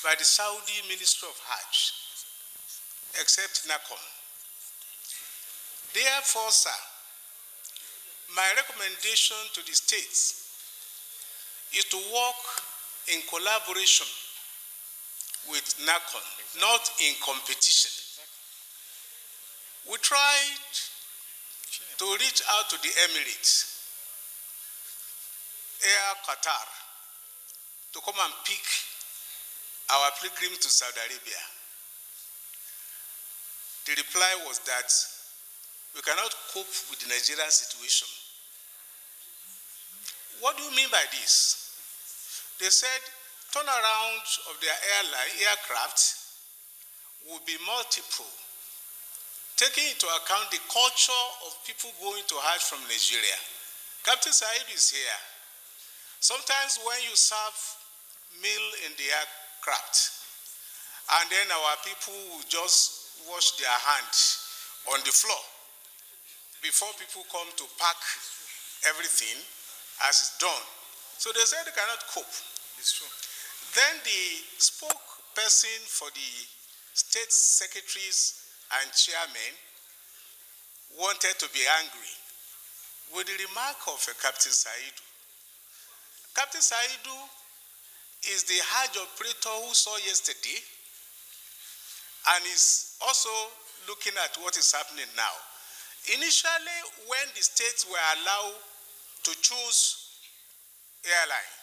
by the Saudi Ministry of Hajj except Nahcon. Therefore, sir, my recommendation to the states is to work in collaboration with Nahcon, not in competition. We tried to reach out to the Emirates, Air Qatar, to come and pick our pilgrims to Saudi Arabia. The reply was that we cannot cope with the Nigerian situation. What do you mean by this? They said turnaround of their aircraft will be multiple, taking into account the culture of people going to Hajj from Nigeria. Captain Said is here. Sometimes when you serve meal in the aircraft, and then our people will just wash their hands on the floor before people come to pack everything as it's done. So they said they cannot cope. It's true. Then the spokesperson for the state secretaries and chairmen wanted to be angry with the remark of Captain Saidu. Captain Saidu is the Hajj operator who saw yesterday, and is also looking at what is happening now. Initially, when the states were allowed to choose airline,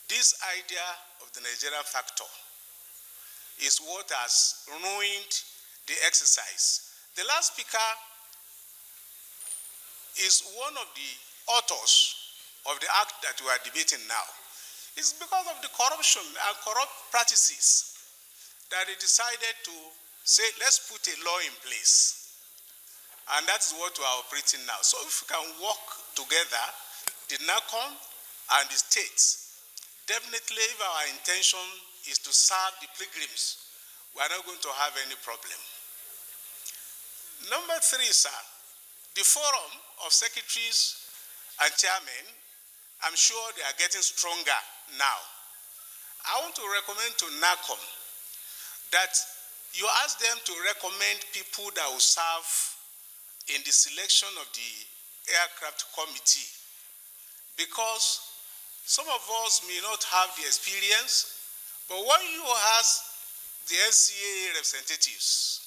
this idea of the Nigerian factor is what has ruined the exercise. The last speaker is one of the authors of the act that we are debating now. It's because of the corruption and corrupt practices that they decided to say, let's put a law in place. And that is what we are operating now. So if we can work together, the Nahcon and the states, definitely if our intention is to serve the pilgrims, we are not going to have any problem. Number three, sir, the forum of secretaries and chairmen, I'm sure they are getting stronger now. I want to recommend to Nahcon that you ask them to recommend people that will serve in the selection of the aircraft committee, because some of us may not have the experience, but when you ask the NTA representatives,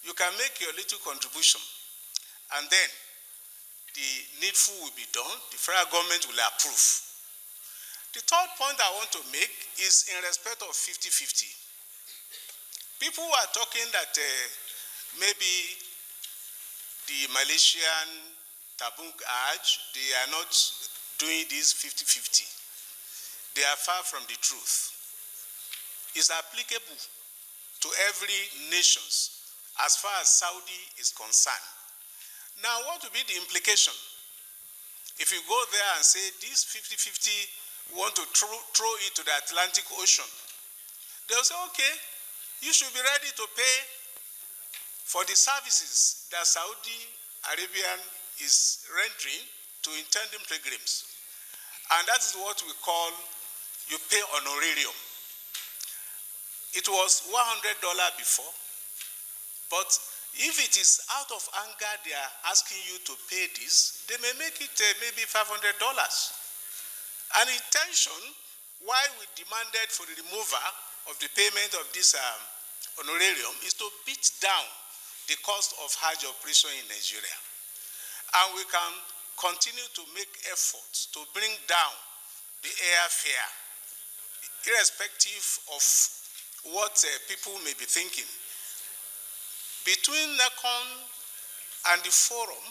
you can make your little contribution, and then the needful will be done, the federal government will approve. The third point I want to make is in respect of 50-50. People are talking that maybe the Malaysian Tabung Hajj, they are not doing this 50-50. They are far from the truth. It's applicable to every nation as far as Saudi is concerned. Now, what will be the implication? If you go there and say this 50-50 want to throw it to the Atlantic Ocean, they'll say, okay, you should be ready to pay for the services that Saudi Arabia is rendering to intending pilgrims. And that is what we call, you pay honorarium. It was $100 before, but if it is out of anger they are asking you to pay this, they may make it maybe $500. An intention why we demanded for the removal of the payment of this honorarium is to beat down the cost of Hajj operation in Nigeria. And we can continue to make efforts to bring down the airfare, irrespective of what people may be thinking. Between Nahcon and the forum,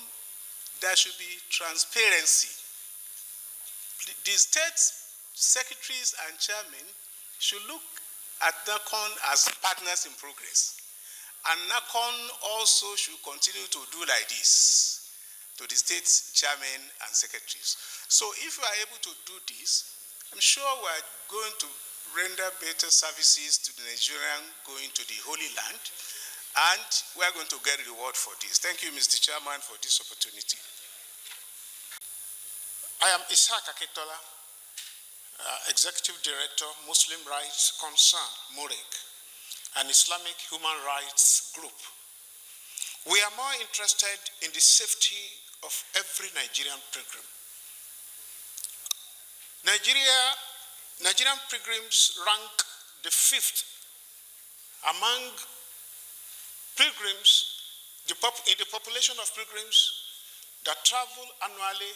there should be transparency. The state secretaries and chairmen should look at Nahcon as partners in progress. And Nahcon also should continue to do like this to the state chairmen and secretaries. So if we are able to do this, I'm sure we are going to render better services to the Nigerian going to the Holy Land, and we are going to get a reward for this. Thank you, Mr. Chairman, for this opportunity. I am Isaac Akitola, Executive Director, Muslim Rights Concern, MURIC, an Islamic human rights group. We are more interested in the safety of every Nigerian pilgrim. Nigerian pilgrims rank the 5th among pilgrims, in the population of pilgrims that travel annually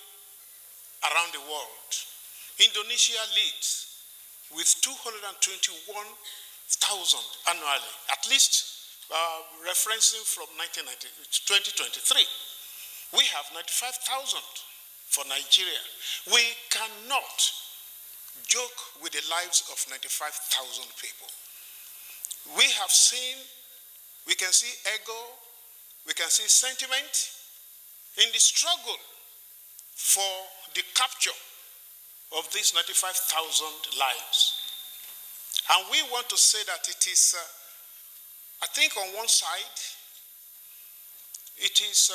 around the world. Indonesia leads with 221,000 annually, at least referencing from 2023. We have 95,000 for Nigeria. We cannot joke with the lives of 95,000 people. We have seen, we can see ego, we can see sentiment in the struggle for the capture of these 95,000 lives. And we want to say that it is, I think on one side, it is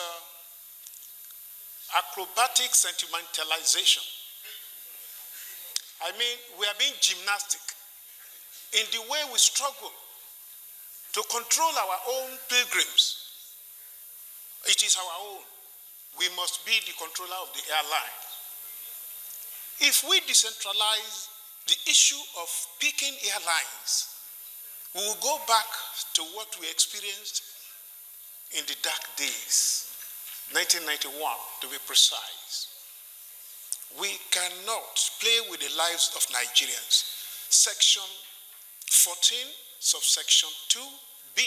acrobatic sentimentalization. I mean, we are being gymnastic in the way we struggle to control our own pilgrims. It is our own. We must be the controller of the airline. If we decentralize the issue of picking airlines, we will go back to what we experienced in the dark days, 1991 to be precise. We cannot play with the lives of Nigerians. Section 14, subsection 2B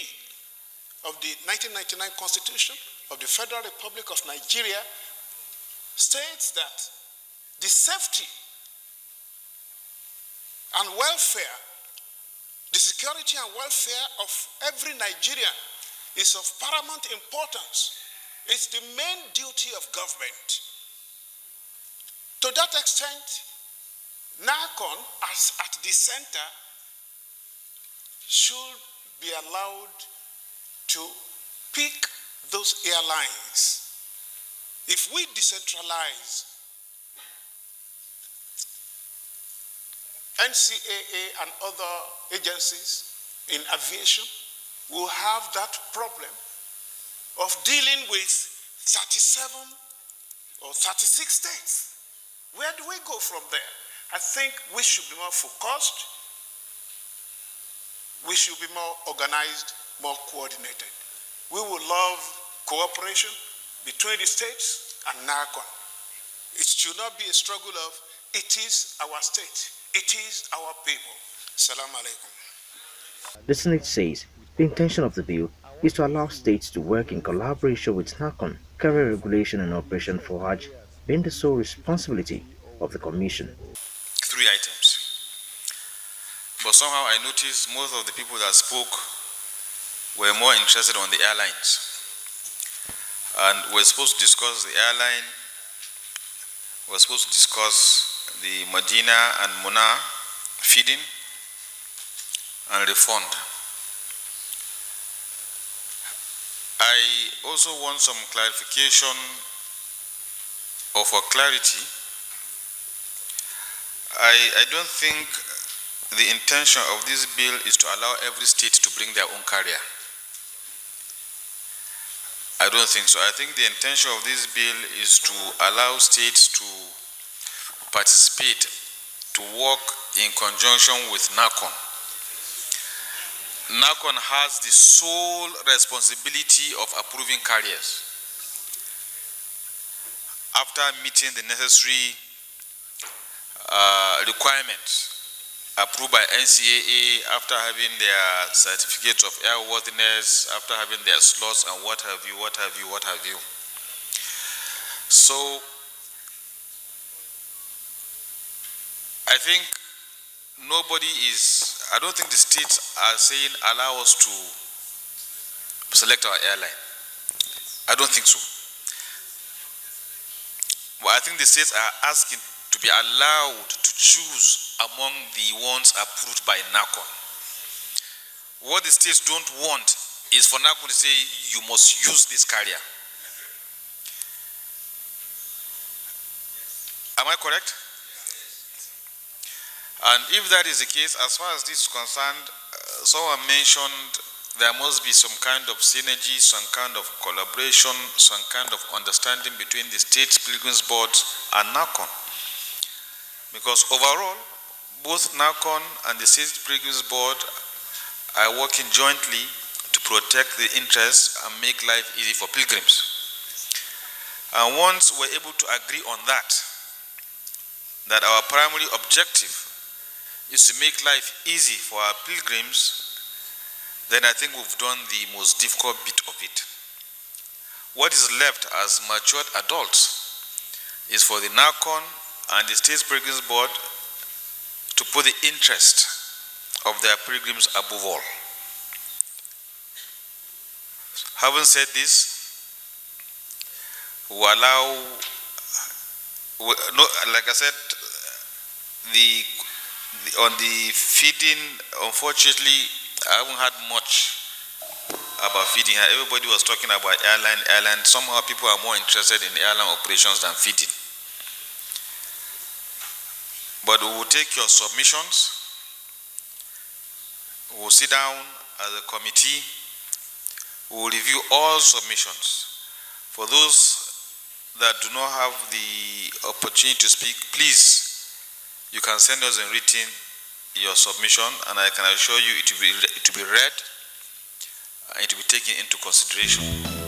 of the 1999 Constitution of the Federal Republic of Nigeria states that the safety and welfare, the security and welfare of every Nigerian is of paramount importance. It's the main duty of government. To that extent, Nahcon, as at the center, should be allowed to pick those airlines. If we decentralize NCAA and other agencies in aviation, we'll have that problem of dealing with 37 or 36 states. Where do we go from there? I think we should be more focused, we should be more organized, more coordinated. We would love cooperation between the states and Nahcon. It should not be a struggle of, it is our state, it is our people. Salam alaikum. The Senate says the intention of the bill is to allow states to work in collaboration with Nahcon, carrier regulation and operation for Hajj being the sole responsibility of the Commission. 3 items. But somehow I noticed most of the people that spoke were more interested on the airlines. And we're supposed to discuss the airline, we're supposed to discuss the Medina and Muna feeding and refund. I also want some clarification or for clarity. I don't think the intention of this bill is to allow every state to bring their own carrier. I don't think so. I think the intention of this bill is to allow states to participate, to work in conjunction with Nahcon. Nahcon has the sole responsibility of approving carriers. After meeting the necessary requirements approved by NCAA, after having their certificates of airworthiness, after having their slots and what have you. So, I think I don't think the states are saying allow us to select our airline. I don't think so. But I think the states are asking to be allowed to choose among the ones approved by Nahcon. What the states don't want is for Nahcon to say, you must use this carrier. Am I correct? And if that is the case, as far as this is concerned, someone mentioned there must be some kind of synergy, some kind of collaboration, some kind of understanding between the state pilgrims boards and Nahcon. Because overall, both Nahcon and the state pilgrims board are working jointly to protect the interests and make life easy for pilgrims. And once we're able to agree on that our primary objective is to make life easy for our pilgrims, then I think we've done the most difficult bit of it. What is left as matured adults is for the Nahcon and the State Pilgrims Board to put the interest of their pilgrims above all. Having said this, we allow, like I said, on the feeding, unfortunately, I haven't had much about feeding. Everybody was talking about airline. Somehow people are more interested in airline operations than feeding. But we will take your submissions. We will sit down as a committee. We will review all submissions. For those that do not have the opportunity to speak, please, you can send us in written your submission, and I can assure you it will be read it will be taken into consideration.